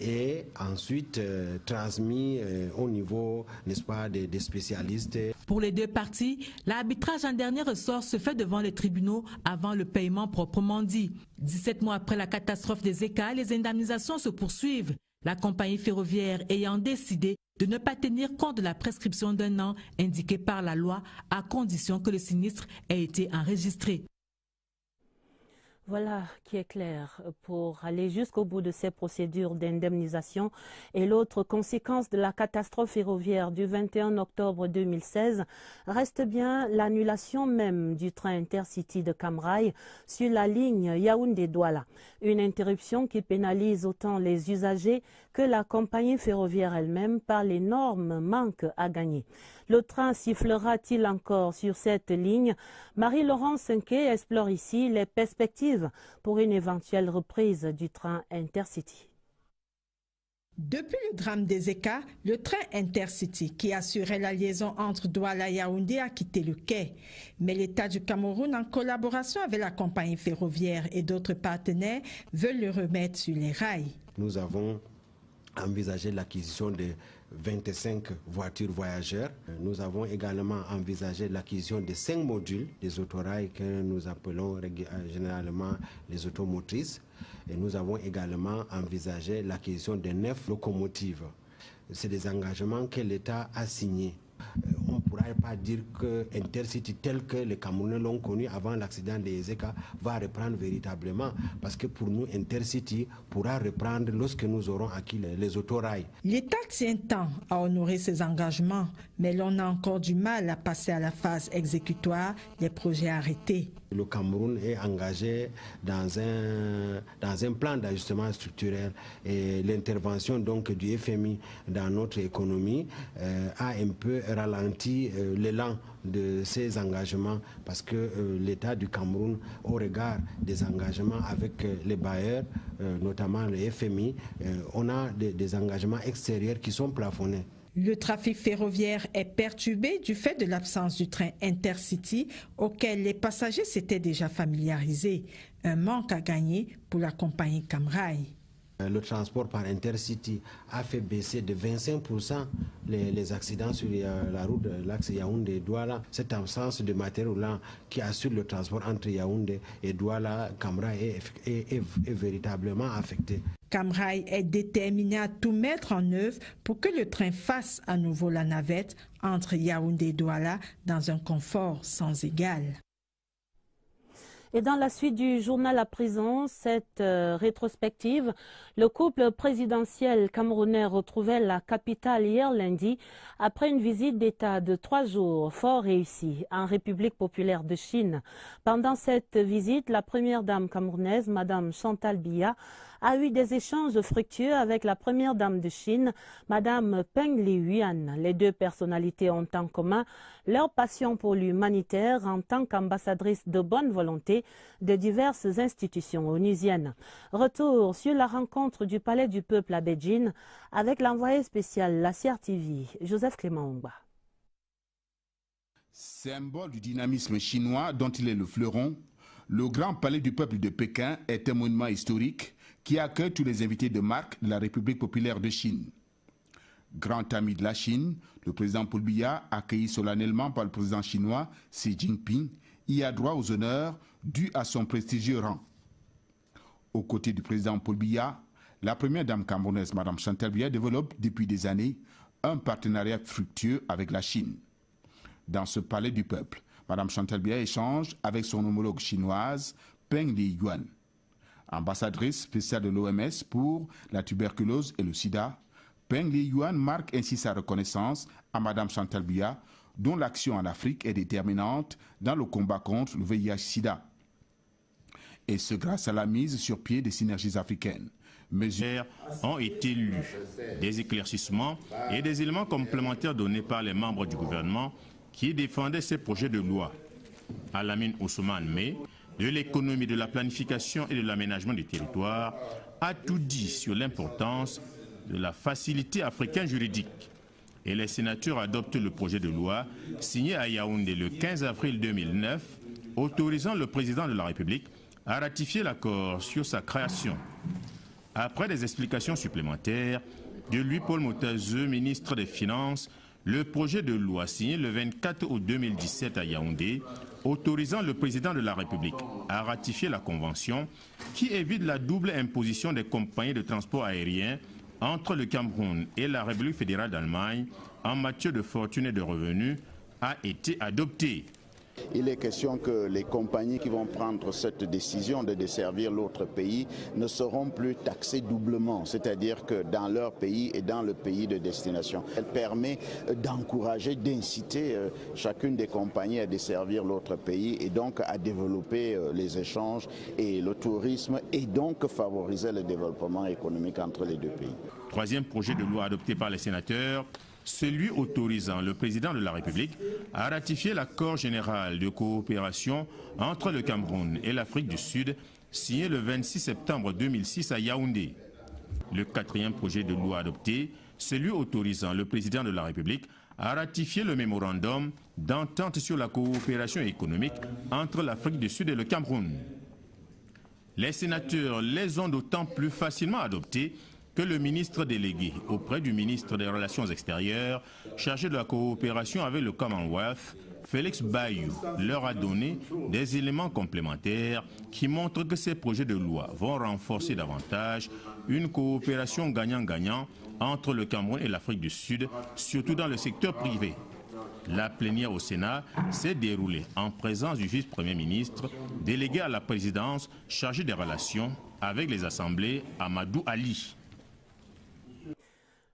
et ensuite transmis au niveau, n'est-ce pas, des spécialistes. Pour les deux parties, l'arbitrage en dernier ressort se fait devant les tribunaux avant le paiement proprement dit. 17 mois après la catastrophe des ECA, les indemnisations se poursuivent. La compagnie ferroviaire ayant décidé de ne pas tenir compte de la prescription d'1 an indiquée par la loi à condition que le sinistre ait été enregistré. Voilà qui est clair pour aller jusqu'au bout de ces procédures d'indemnisation. Et l'autre conséquence de la catastrophe ferroviaire du 21 octobre 2016 reste bien l'annulation même du train Intercity de Cam Rai sur la ligne Yaoundé-Douala. Une interruption qui pénalise autant les usagers que la compagnie ferroviaire elle-même par l'énorme manque à gagner. Le train sifflera-t-il encore sur cette ligne? Marie-Laurence Cinquet explore ici les perspectives pour une éventuelle reprise du train Intercity. Depuis le drame des ECA, le train Intercity qui assurait la liaison entre Douala et Yaoundé a quitté le quai. Mais l'État du Cameroun, en collaboration avec la compagnie ferroviaire et d'autres partenaires, veut le remettre sur les rails. Nous avons envisagé l'acquisition de 25 voitures voyageurs. Nous avons également envisagé l'acquisition de 5 modules des autorails que nous appelons généralement les automotrices. Et nous avons également envisagé l'acquisition de 9 locomotives. C'est des engagements que l'État a signés. On ne pourra pas dire que Intercity tel que les Camerounais l'ont connu avant l'accident des ECA va reprendre véritablement, parce que pour nous Intercity pourra reprendre lorsque nous aurons acquis les autorails. L'État tient tant à honorer ses engagements, mais l'on a encore du mal à passer à la phase exécutoire des projets arrêtés. Le Cameroun est engagé dans un plan d'ajustement structurel et l'intervention donc du FMI dans notre économie a un peu ralenti l'élan de ces engagements, parce que l'État du Cameroun, au regard des engagements avec les bailleurs, notamment le FMI, on a des engagements extérieurs qui sont plafonnés. Le trafic ferroviaire est perturbé du fait de l'absence du train Intercity auquel les passagers s'étaient déjà familiarisés. Un manque à gagner pour la compagnie Cam Rai. Le transport par Intercity a fait baisser de 25% les accidents sur la route de l'axe Yaoundé-Douala. Cette absence de matériel roulant qui assure le transport entre Yaoundé et Douala, Cam Rai est véritablement affectée. Cam Rai est déterminé à tout mettre en œuvre pour que le train fasse à nouveau la navette entre Yaoundé et Douala dans un confort sans égal. Et dans la suite du journal à présent, cette rétrospective, le couple présidentiel camerounais retrouvait la capitale hier lundi après une visite d'État de 3 jours fort réussie en République populaire de Chine. Pendant cette visite, la première dame camerounaise, Madame Chantal Biya, a eu des échanges fructueux avec la première dame de Chine, Madame Peng Liyuan. Les deux personnalités ont en commun leur passion pour l'humanitaire en tant qu'ambassadrice de bonne volonté de diverses institutions onusiennes. Retour sur la rencontre du Palais du Peuple à Beijing avec l'envoyé spécial La CRTV, Joseph Clément Ongba. Symbole du dynamisme chinois dont il est le fleuron, le Grand Palais du Peuple de Pékin est un monument historique qui accueille tous les invités de marque de la République populaire de Chine. Grand ami de la Chine, le président Paul Biya, accueilli solennellement par le président chinois Xi Jinping, y a droit aux honneurs dus à son prestigieux rang. Aux côtés du président Paul Biya, la première dame camerounaise, Mme Chantal Biya, développe depuis des années un partenariat fructueux avec la Chine. Dans ce palais du peuple, Mme Chantal Biya échange avec son homologue chinoise, Peng Liyuan. Ambassadrice spéciale de l'OMS pour la tuberculose et le sida, Peng Liyuan marque ainsi sa reconnaissance à Mme Chantal Biya, dont l'action en Afrique est déterminante dans le combat contre le VIH-Sida. Et ce grâce à la mise sur pied des synergies africaines. Mesures ont été lues, des éclaircissements et des éléments complémentaires donnés par les membres du gouvernement qui défendaient ces projets de loi. Alamine Ousmane May, de l'économie, de la planification et de l'aménagement du territoire, a tout dit sur l'importance de la facilité africaine juridique et les sénateurs adoptent le projet de loi signé à Yaoundé le 15 avril 2009, autorisant le président de la République à ratifier l'accord sur sa création. Après des explications supplémentaires de Louis-Paul Motazeux, ministre des Finances, le projet de loi signé le 24 août 2017 à Yaoundé, autorisant le président de la République à ratifier la convention qui évite la double imposition des compagnies de transport aérien entre le Cameroun et la République fédérale d'Allemagne en matière de fortune et de revenus, a été adopté. Il est question que les compagnies qui vont prendre cette décision de desservir l'autre pays ne seront plus taxées doublement, c'est-à-dire que dans leur pays et dans le pays de destination. Elle permet d'encourager, d'inciter chacune des compagnies à desservir l'autre pays et donc à développer les échanges et le tourisme et donc favoriser le développement économique entre les deux pays. Troisième projet de loi adopté par les sénateurs, celui autorisant le président de la République à ratifier l'accord général de coopération entre le Cameroun et l'Afrique du Sud, signé le 26 septembre 2006 à Yaoundé. Le quatrième projet de loi adopté, celui autorisant le président de la République à ratifier le mémorandum d'entente sur la coopération économique entre l'Afrique du Sud et le Cameroun. Les sénateurs les ont d'autant plus facilement adoptés que le ministre délégué auprès du ministre des Relations extérieures, chargé de la coopération avec le Commonwealth, Félix Bayou, leur a donné des éléments complémentaires qui montrent que ces projets de loi vont renforcer davantage une coopération gagnant-gagnant entre le Cameroun et l'Afrique du Sud, surtout dans le secteur privé. La plénière au Sénat s'est déroulée en présence du vice-premier ministre, délégué à la présidence, chargé des relations avec les assemblées, Amadou Ali.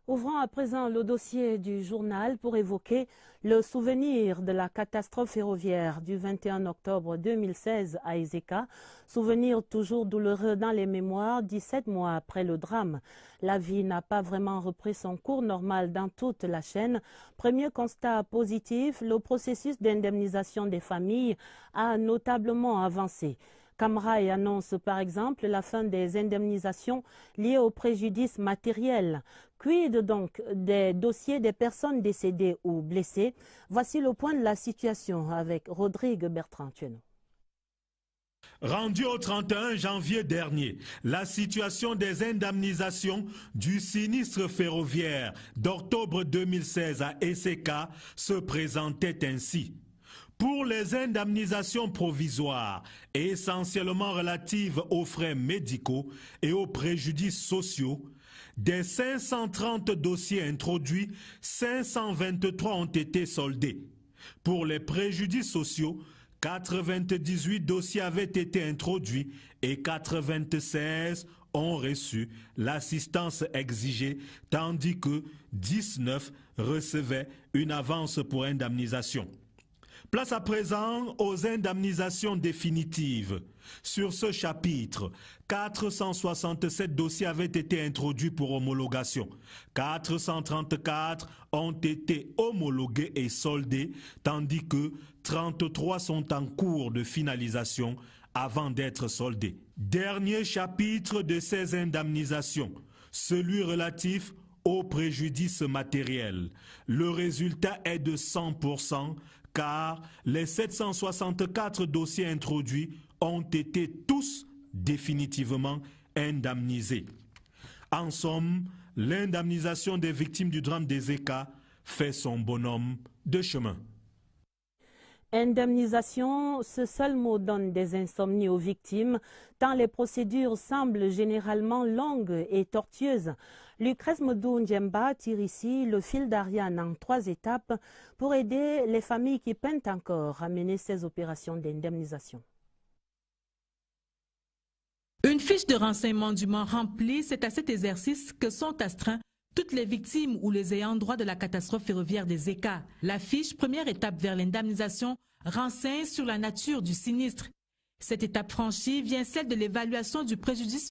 Ouvrons à présent le dossier du journal pour évoquer le souvenir de la catastrophe ferroviaire du 21 octobre 2016 à Ezeka. Souvenir toujours douloureux dans les mémoires 17 mois après le drame. La vie n'a pas vraiment repris son cours normal dans toute la chaîne. Premier constat positif, le processus d'indemnisation des familles a notablement avancé. Camrail annonce par exemple la fin des indemnisations liées aux préjudices matériels. Quid donc des dossiers des personnes décédées ou blessées? Voici le point de la situation avec Rodrigue Bertrand-Tueno. Rendu au 31 janvier dernier, la situation des indemnisations du sinistre ferroviaire d'octobre 2016 à Ezeka se présentait ainsi. Pour les indemnisations provisoires, essentiellement relatives aux frais médicaux et aux préjudices sociaux, des 530 dossiers introduits, 523 ont été soldés. Pour les préjudices sociaux, 98 dossiers avaient été introduits et 96 ont reçu l'assistance exigée, tandis que 19 recevaient une avance pour indemnisation. Place à présent aux indemnisations définitives. Sur ce chapitre, 467 dossiers avaient été introduits pour homologation. 434 ont été homologués et soldés, tandis que 33 sont en cours de finalisation avant d'être soldés. Dernier chapitre de ces indemnisations, celui relatif aux préjudices matériels. Le résultat est de 100%, car les 764 dossiers introduits ont été tous définitivement indemnisés. En somme, l'indemnisation des victimes du drame d'Ezeka fait son bonhomme de chemin. Indemnisation, ce seul mot donne des insomnies aux victimes, tant les procédures semblent généralement longues et tortueuses. Lucrèce Modou Ndjemba tire ici le fil d'Ariane en 3 étapes pour aider les familles qui peinent encore à mener ces opérations d'indemnisation. Une fiche de renseignement remplie, c'est à cet exercice que sont astreints toutes les victimes ou les ayants droit de la catastrophe ferroviaire d'Ezeka. La fiche, première étape vers l'indemnisation, renseigne sur la nature du sinistre. Cette étape franchie vient celle de l'évaluation du préjudice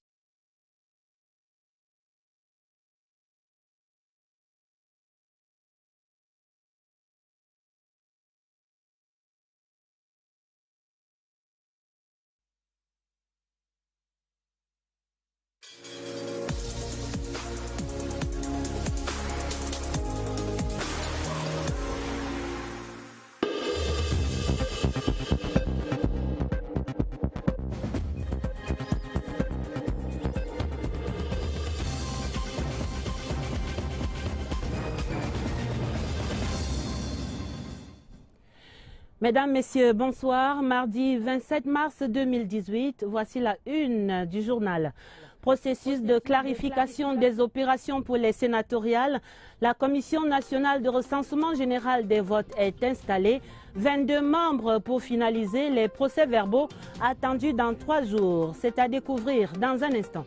Mesdames, Messieurs, bonsoir. Mardi 27 mars 2018, voici la une du journal. Processus de clarification des opérations pour les sénatoriales. La Commission nationale de recensement général des votes est installée. 22 membres pour finaliser les procès-verbaux attendus dans 3 jours. C'est à découvrir dans un instant.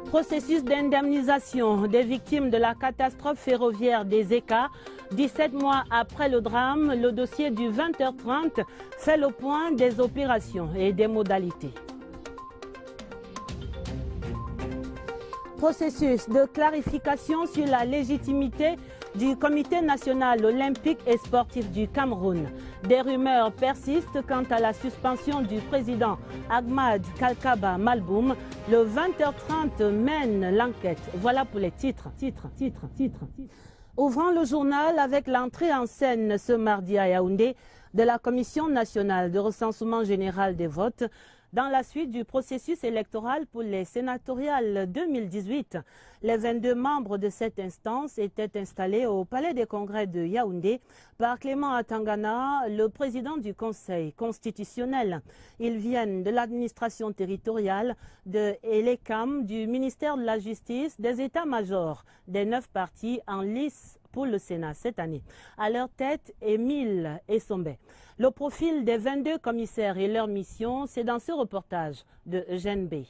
Processus d'indemnisation des victimes de la catastrophe ferroviaire des ECA. 17 mois après le drame, le dossier du 20h30 fait le point des opérations et des modalités. Processus de clarification sur la légitimité du Comité national olympique et sportif du Cameroun. Des rumeurs persistent quant à la suspension du président Ahmad Kalkaba Malboum. Le 20h30 mène l'enquête. Voilà pour les titres. Ouvrant le journal avec l'entrée en scène ce mardi à Yaoundé de la Commission nationale de recensement général des votes dans la suite du processus électoral pour les sénatoriales 2018. Les 22 membres de cette instance étaient installés au Palais des Congrès de Yaoundé par Clément Atangana, le président du Conseil constitutionnel. Ils viennent de l'administration territoriale, de l'ECAM, du ministère de la Justice, des états-majors des 9 partis en lice pour le Sénat cette année. À leur tête, Émile Essombe. Le profil des 22 commissaires et leur mission, c'est dans ce reportage de Eugène Bey.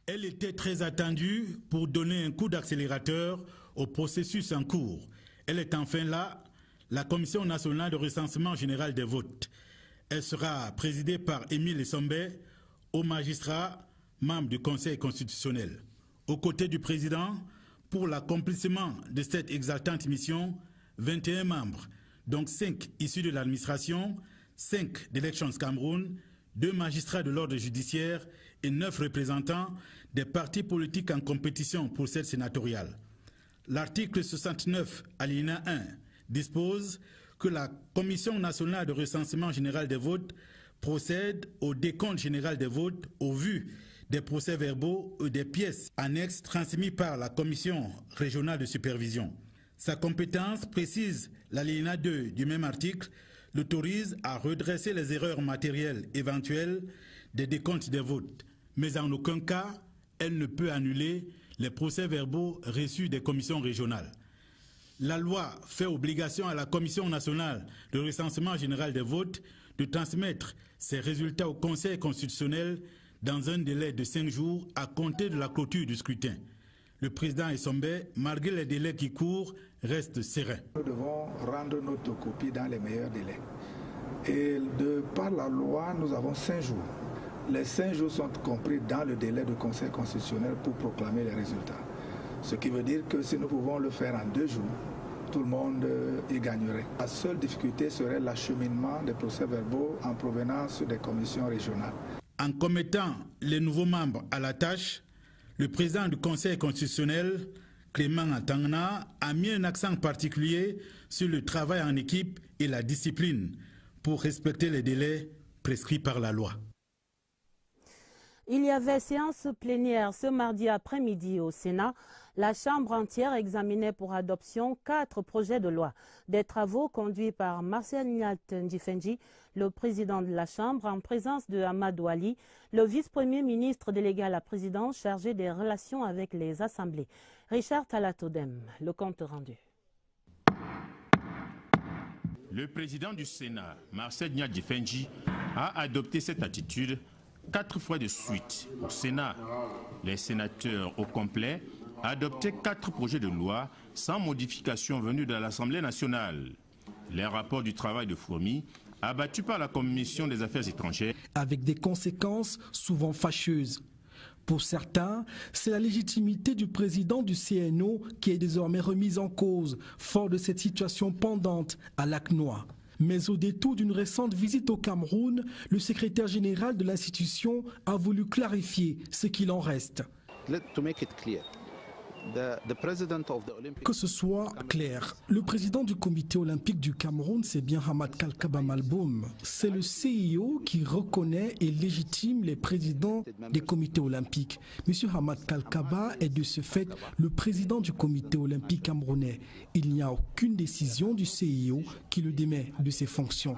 Elle était très attendue pour donner un coup d'accélérateur au processus en cours. Elle est enfin là, la Commission nationale de recensement général des votes. Elle sera présidée par Émile Essombe, haut magistrat, membre du Conseil constitutionnel. Aux côtés du président, pour l'accomplissement de cette exaltante mission, 21 membres, donc 5 issus de l'administration, 5 d'Elections Cameroun, 2 magistrats de l'ordre judiciaire et 9 représentants des partis politiques en compétition pour cette sénatoriale. L'article 69, alinéa 1, dispose que la Commission nationale de recensement général des votes procède au décompte général des votes au vu des procès-verbaux et des pièces annexes transmises par la Commission régionale de supervision. Sa compétence, précise l'alinéa 2 du même article, l'autorise à redresser les erreurs matérielles éventuelles des décomptes des votes, mais en aucun cas, elle ne peut annuler les procès-verbaux reçus des commissions régionales. La loi fait obligation à la Commission nationale de recensement général des votes de transmettre ses résultats au Conseil constitutionnel dans un délai de 5 jours à compter de la clôture du scrutin. Le président Essombe, malgré les délais qui courent, reste serein. Nous devons rendre notre copie dans les meilleurs délais. Et par la loi, nous avons 5 jours. Les 5 jours sont compris dans le délai du Conseil constitutionnel pour proclamer les résultats. Ce qui veut dire que si nous pouvons le faire en 2 jours, tout le monde y gagnerait. La seule difficulté serait l'acheminement des procès-verbaux en provenance des commissions régionales. En commettant les nouveaux membres à la tâche, le président du Conseil constitutionnel, Clément Atangana, a mis un accent particulier sur le travail en équipe et la discipline pour respecter les délais prescrits par la loi. Il y avait séance plénière ce mardi après-midi au Sénat. La Chambre entière examinait pour adoption 4 projets de loi. Des travaux conduits par Marcel Ndjifenji, le président de la Chambre, en présence de Amadou Ali, le vice-premier ministre délégué à la présidence chargé des relations avec les assemblées. Richard Talatodem, le compte rendu. Le président du Sénat, Marcel Ndjifenji, a adopté cette attitude 4 fois de suite au Sénat. Les sénateurs au complet adopté 4 projets de loi sans modification venus de l'Assemblée nationale. Les rapports du travail de fourmi abattus par la Commission des affaires étrangères. Avec des conséquences souvent fâcheuses. Pour certains, c'est la légitimité du président du CNO qui est désormais remise en cause, fort de cette situation pendante à Lac-Noir. Mais au détour d'une récente visite au Cameroun, le secrétaire général de l'institution a voulu clarifier ce qu'il en reste. To make it clear, Que ce soit clair, le président du comité olympique du Cameroun, c'est bien Hamad Kalkaba Malboum. C'est le CIO qui reconnaît et légitime les présidents des comités olympiques. Monsieur Hamad Kalkaba est de ce fait le président du comité olympique camerounais. Il n'y a aucune décision du CIO qui le démet de ses fonctions.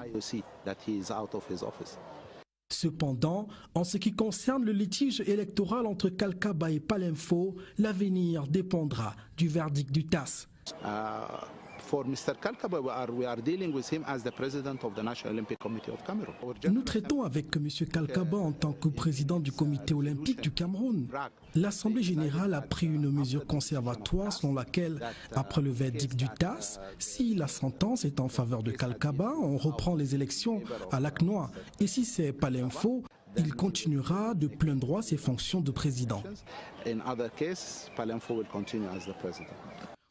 Cependant, en ce qui concerne le litige électoral entre Kalkaba et Palinfo, l'avenir dépendra du verdict du TAS. Nous traitons avec M. Kalkaba en tant que président du comité olympique du Cameroun. L'Assemblée générale a pris une mesure conservatoire selon laquelle, après le verdict du TAS, si la sentence est en faveur de Kalkaba, on reprend les élections à Lac-Noir. Et si c'est Palinfo, il continuera de plein droit ses fonctions de président.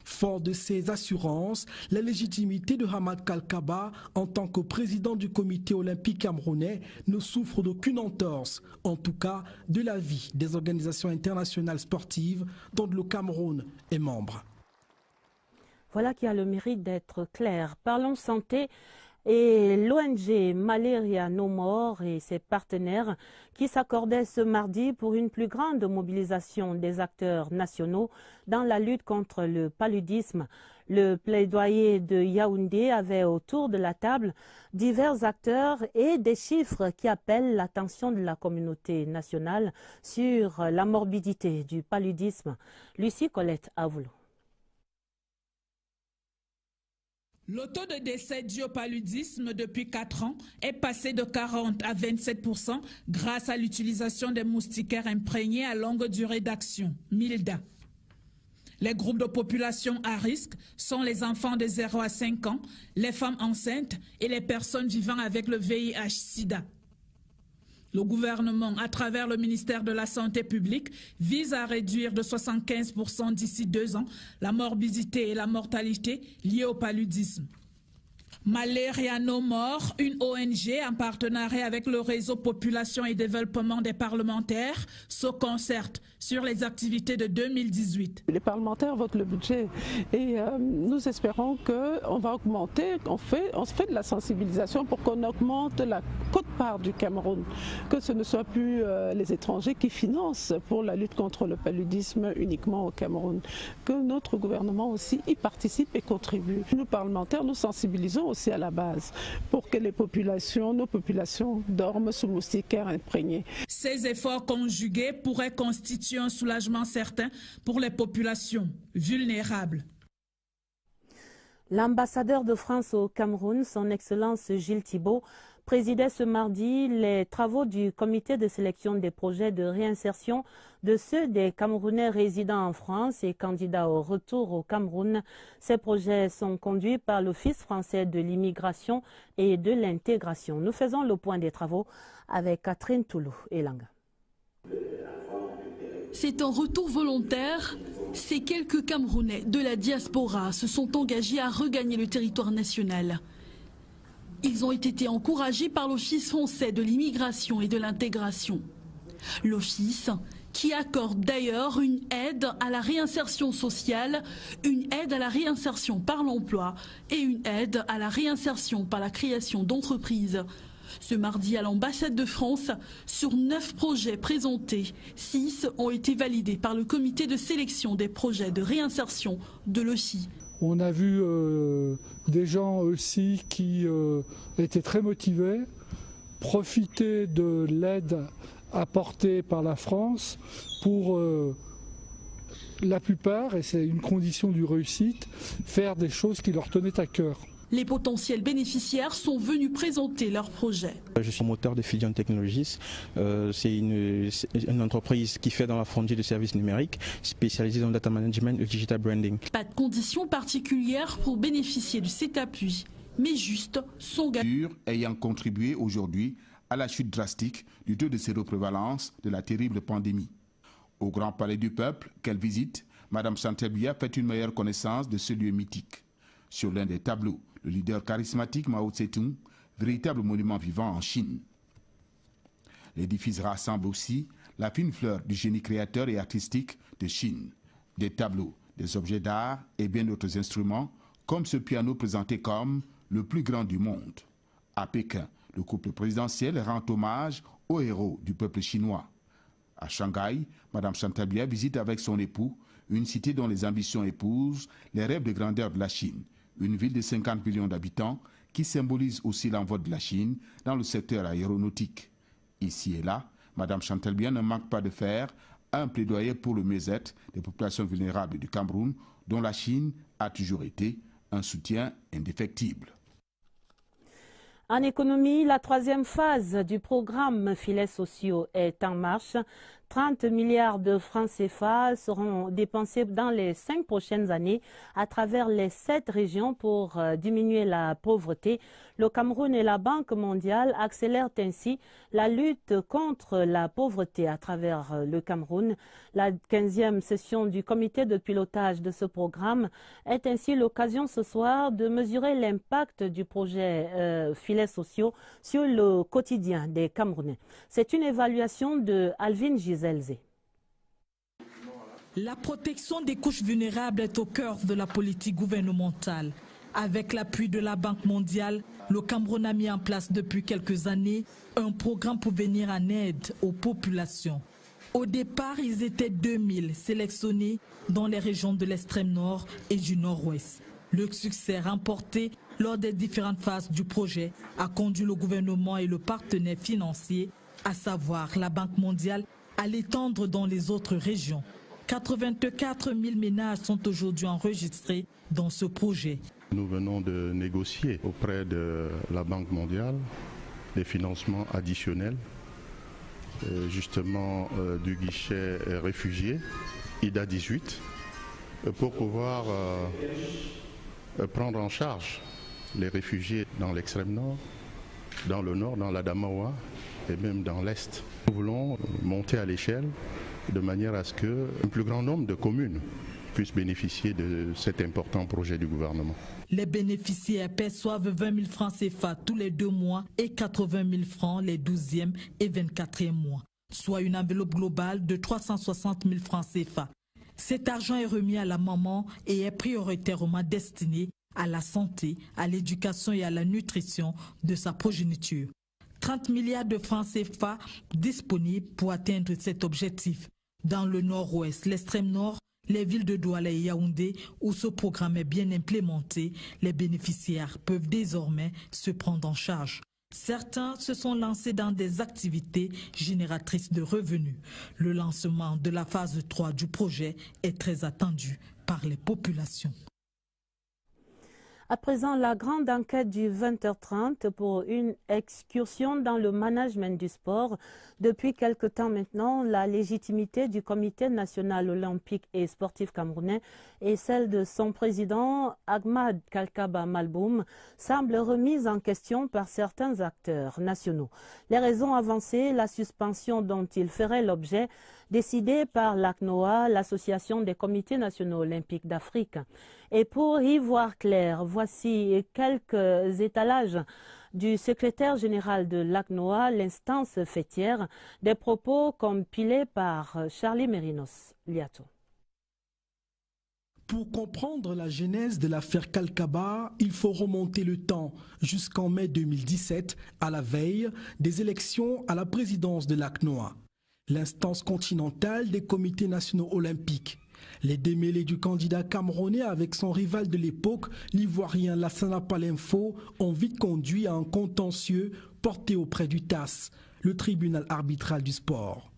Fort de ces assurances, la légitimité de Hamad Kalkaba en tant que président du comité olympique camerounais ne souffre d'aucune entorse, en tout cas de l'avis des organisations internationales sportives dont le Cameroun est membre. Voilà qui a le mérite d'être clair. Parlons santé. Et l'ONG Malaria No More et ses partenaires qui s'accordaient ce mardi pour une plus grande mobilisation des acteurs nationaux dans la lutte contre le paludisme. Le plaidoyer de Yaoundé avait autour de la table divers acteurs et des chiffres qui appellent l'attention de la communauté nationale sur la morbidité du paludisme. Lucie Colette Avoulou. Le taux de décès dû au paludisme depuis 4 ans est passé de 40 à 27% grâce à l'utilisation des moustiquaires imprégnés à longue durée d'action, MILDA. Les groupes de population à risque sont les enfants de 0 à 5 ans, les femmes enceintes et les personnes vivant avec le VIH-Sida. Le gouvernement, à travers le ministère de la Santé publique, vise à réduire de 75% d'ici 2 ans la morbidité et la mortalité liées au paludisme. Malaria No More, une ONG en partenariat avec le réseau Population et Développement des parlementaires, se concerte sur les activités de 2018. Les parlementaires votent le budget et nous espérons qu'on va augmenter, on fait de la sensibilisation pour qu'on augmente la quote-part du Cameroun, que ce ne soit plus les étrangers qui financent pour la lutte contre le paludisme uniquement au Cameroun, que notre gouvernement aussi y participe et contribue. Nous parlementaires, nous sensibilisons aussi à la base pour que nos populations dorment sous moustiquaires imprégnés. Ces efforts conjugués pourraient constituer un soulagement certain pour les populations vulnérables. L'ambassadeur de France au Cameroun, son Excellence Gilles Thibault, présidait ce mardi les travaux du comité de sélection des projets de réinsertion de ceux des Camerounais résidant en France et candidats au retour au Cameroun. Ces projets sont conduits par l'Office français de l'immigration et de l'intégration. Nous faisons le point des travaux avec Catherine Toulou et Langa. C'est un retour volontaire. Ces quelques Camerounais de la diaspora se sont engagés à regagner le territoire national. Ils ont été encouragés par l'Office français de l'immigration et de l'intégration. L'Office qui accorde d'ailleurs une aide à la réinsertion sociale, une aide à la réinsertion par l'emploi et une aide à la réinsertion par la création d'entreprises. Ce mardi à l'ambassade de France, sur 9 projets présentés, 6 ont été validés par le comité de sélection des projets de réinsertion de l'OCI. On a vu des gens aussi qui étaient très motivés, profiter de l'aide apportée par la France pour la plupart, et c'est une condition du réussite, faire des choses qui leur tenaient à cœur. Les potentiels bénéficiaires sont venus présenter leurs projets. Je suis moteur de Fusion Technologies. C'est une entreprise qui fait dans la frontière de services numériques, spécialisée dans le data management et digital branding. Pas de conditions particulières pour bénéficier de cet appui, mais juste son gain. Ayant contribué aujourd'hui à la chute drastique du taux de séroprévalence de la terrible pandémie. Au Grand Palais du Peuple, qu'elle visite, Mme Chantal Biya fait une meilleure connaissance de ce lieu mythique. Sur l'un des tableaux, le leader charismatique Mao Tse-tung, véritable monument vivant en Chine. L'édifice rassemble aussi la fine fleur du génie créateur et artistique de Chine, Des tableaux, des objets d'art et bien d'autres instruments, comme ce piano présenté comme le plus grand du monde. À Pékin, le couple présidentiel rend hommage aux héros du peuple chinois. À Shanghai, Mme Chantal Biya visite avec son époux une cité dont les ambitions épousent les rêves de grandeur de la Chine, une ville de 50 millions d'habitants qui symbolise aussi l'envoi de la Chine dans le secteur aéronautique. Ici et là, Mme Chantal Biya ne manque pas de faire un plaidoyer pour le mieux-être des populations vulnérables du Cameroun, dont la Chine a toujours été un soutien indéfectible. En économie, la troisième phase du programme Filets sociaux est en marche. 30 milliards de francs CFA seront dépensés dans les 5 prochaines années à travers les 7 régions pour diminuer la pauvreté. Le Cameroun et la Banque mondiale accélèrent ainsi la lutte contre la pauvreté à travers le Cameroun. La 15e session du comité de pilotage de ce programme est ainsi l'occasion ce soir de mesurer l'impact du projet Filets sociaux sur le quotidien des Camerounais. C'est une évaluation de Alvin Giselze. La protection des couches vulnérables est au cœur de la politique gouvernementale. Avec l'appui de la Banque mondiale, le Cameroun a mis en place depuis quelques années un programme pour venir en aide aux populations. Au départ, ils étaient 2000 sélectionnés dans les régions de l'extrême nord et du nord-ouest. Le succès remporté lors des différentes phases du projet a conduit le gouvernement et le partenaire financier, à savoir la Banque mondiale, à l'étendre dans les autres régions. 84 000 ménages sont aujourd'hui enregistrés dans ce projet. Nous venons de négocier auprès de la Banque mondiale des financements additionnels, justement du guichet réfugiés, IDA 18, pour pouvoir prendre en charge les réfugiés dans l'extrême nord, dans le nord, dans l'Adamawa et même dans l'est. Nous voulons monter à l'échelle de manière à ce qu'un plus grand nombre de communes puissent bénéficier de cet important projet du gouvernement. Les bénéficiaires perçoivent 20 000 francs CFA tous les 2 mois et 80 000 francs les 12e et 24e mois, soit une enveloppe globale de 360 000 francs CFA. Cet argent est remis à la maman et est prioritairement destiné à la santé, à l'éducation et à la nutrition de sa progéniture. 30 milliards de francs CFA disponibles pour atteindre cet objectif. Dans le nord-ouest, l'extrême nord, les villes de Douala et Yaoundé, où ce programme est bien implémenté, les bénéficiaires peuvent désormais se prendre en charge. Certains se sont lancés dans des activités génératrices de revenus. Le lancement de la phase 3 du projet est très attendu par les populations. À présent, la grande enquête du 20h30 pour une excursion dans le management du sport. Depuis quelque temps maintenant, la légitimité du Comité national olympique et sportif camerounais et celle de son président, Ahmad Kalkaba Malboum, semble remise en question par certains acteurs nationaux. Les raisons avancées, la suspension dont il ferait l'objet, décidée par l'ACNOA, l'Association des comités nationaux olympiques d'Afrique. Et pour y voir clair, voici quelques étalages du secrétaire général de l'ACNOA, l'instance fêtière, des propos compilés par Charlie Mérinos Liato. Pour comprendre la genèse de l'affaire Kalkaba, il faut remonter le temps jusqu'en mai 2017, à la veille des élections à la présidence de l'ACNOA, l'instance continentale des comités nationaux olympiques. Les démêlés du candidat camerounais avec son rival de l'époque, l'ivoirien Lassana Palenfo, ont vite conduit à un contentieux porté auprès du TAS, le tribunal arbitral du sport.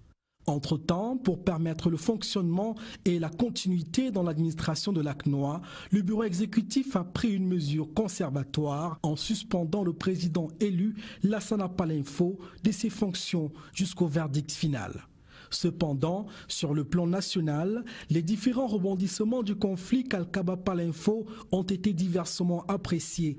Entre-temps, pour permettre le fonctionnement et la continuité dans l'administration de l'ACNOA, le bureau exécutif a pris une mesure conservatoire en suspendant le président élu Lassana Palenfo de ses fonctions jusqu'au verdict final. Cependant, sur le plan national, les différents rebondissements du conflit Kalkaba Palenfo ont été diversement appréciés.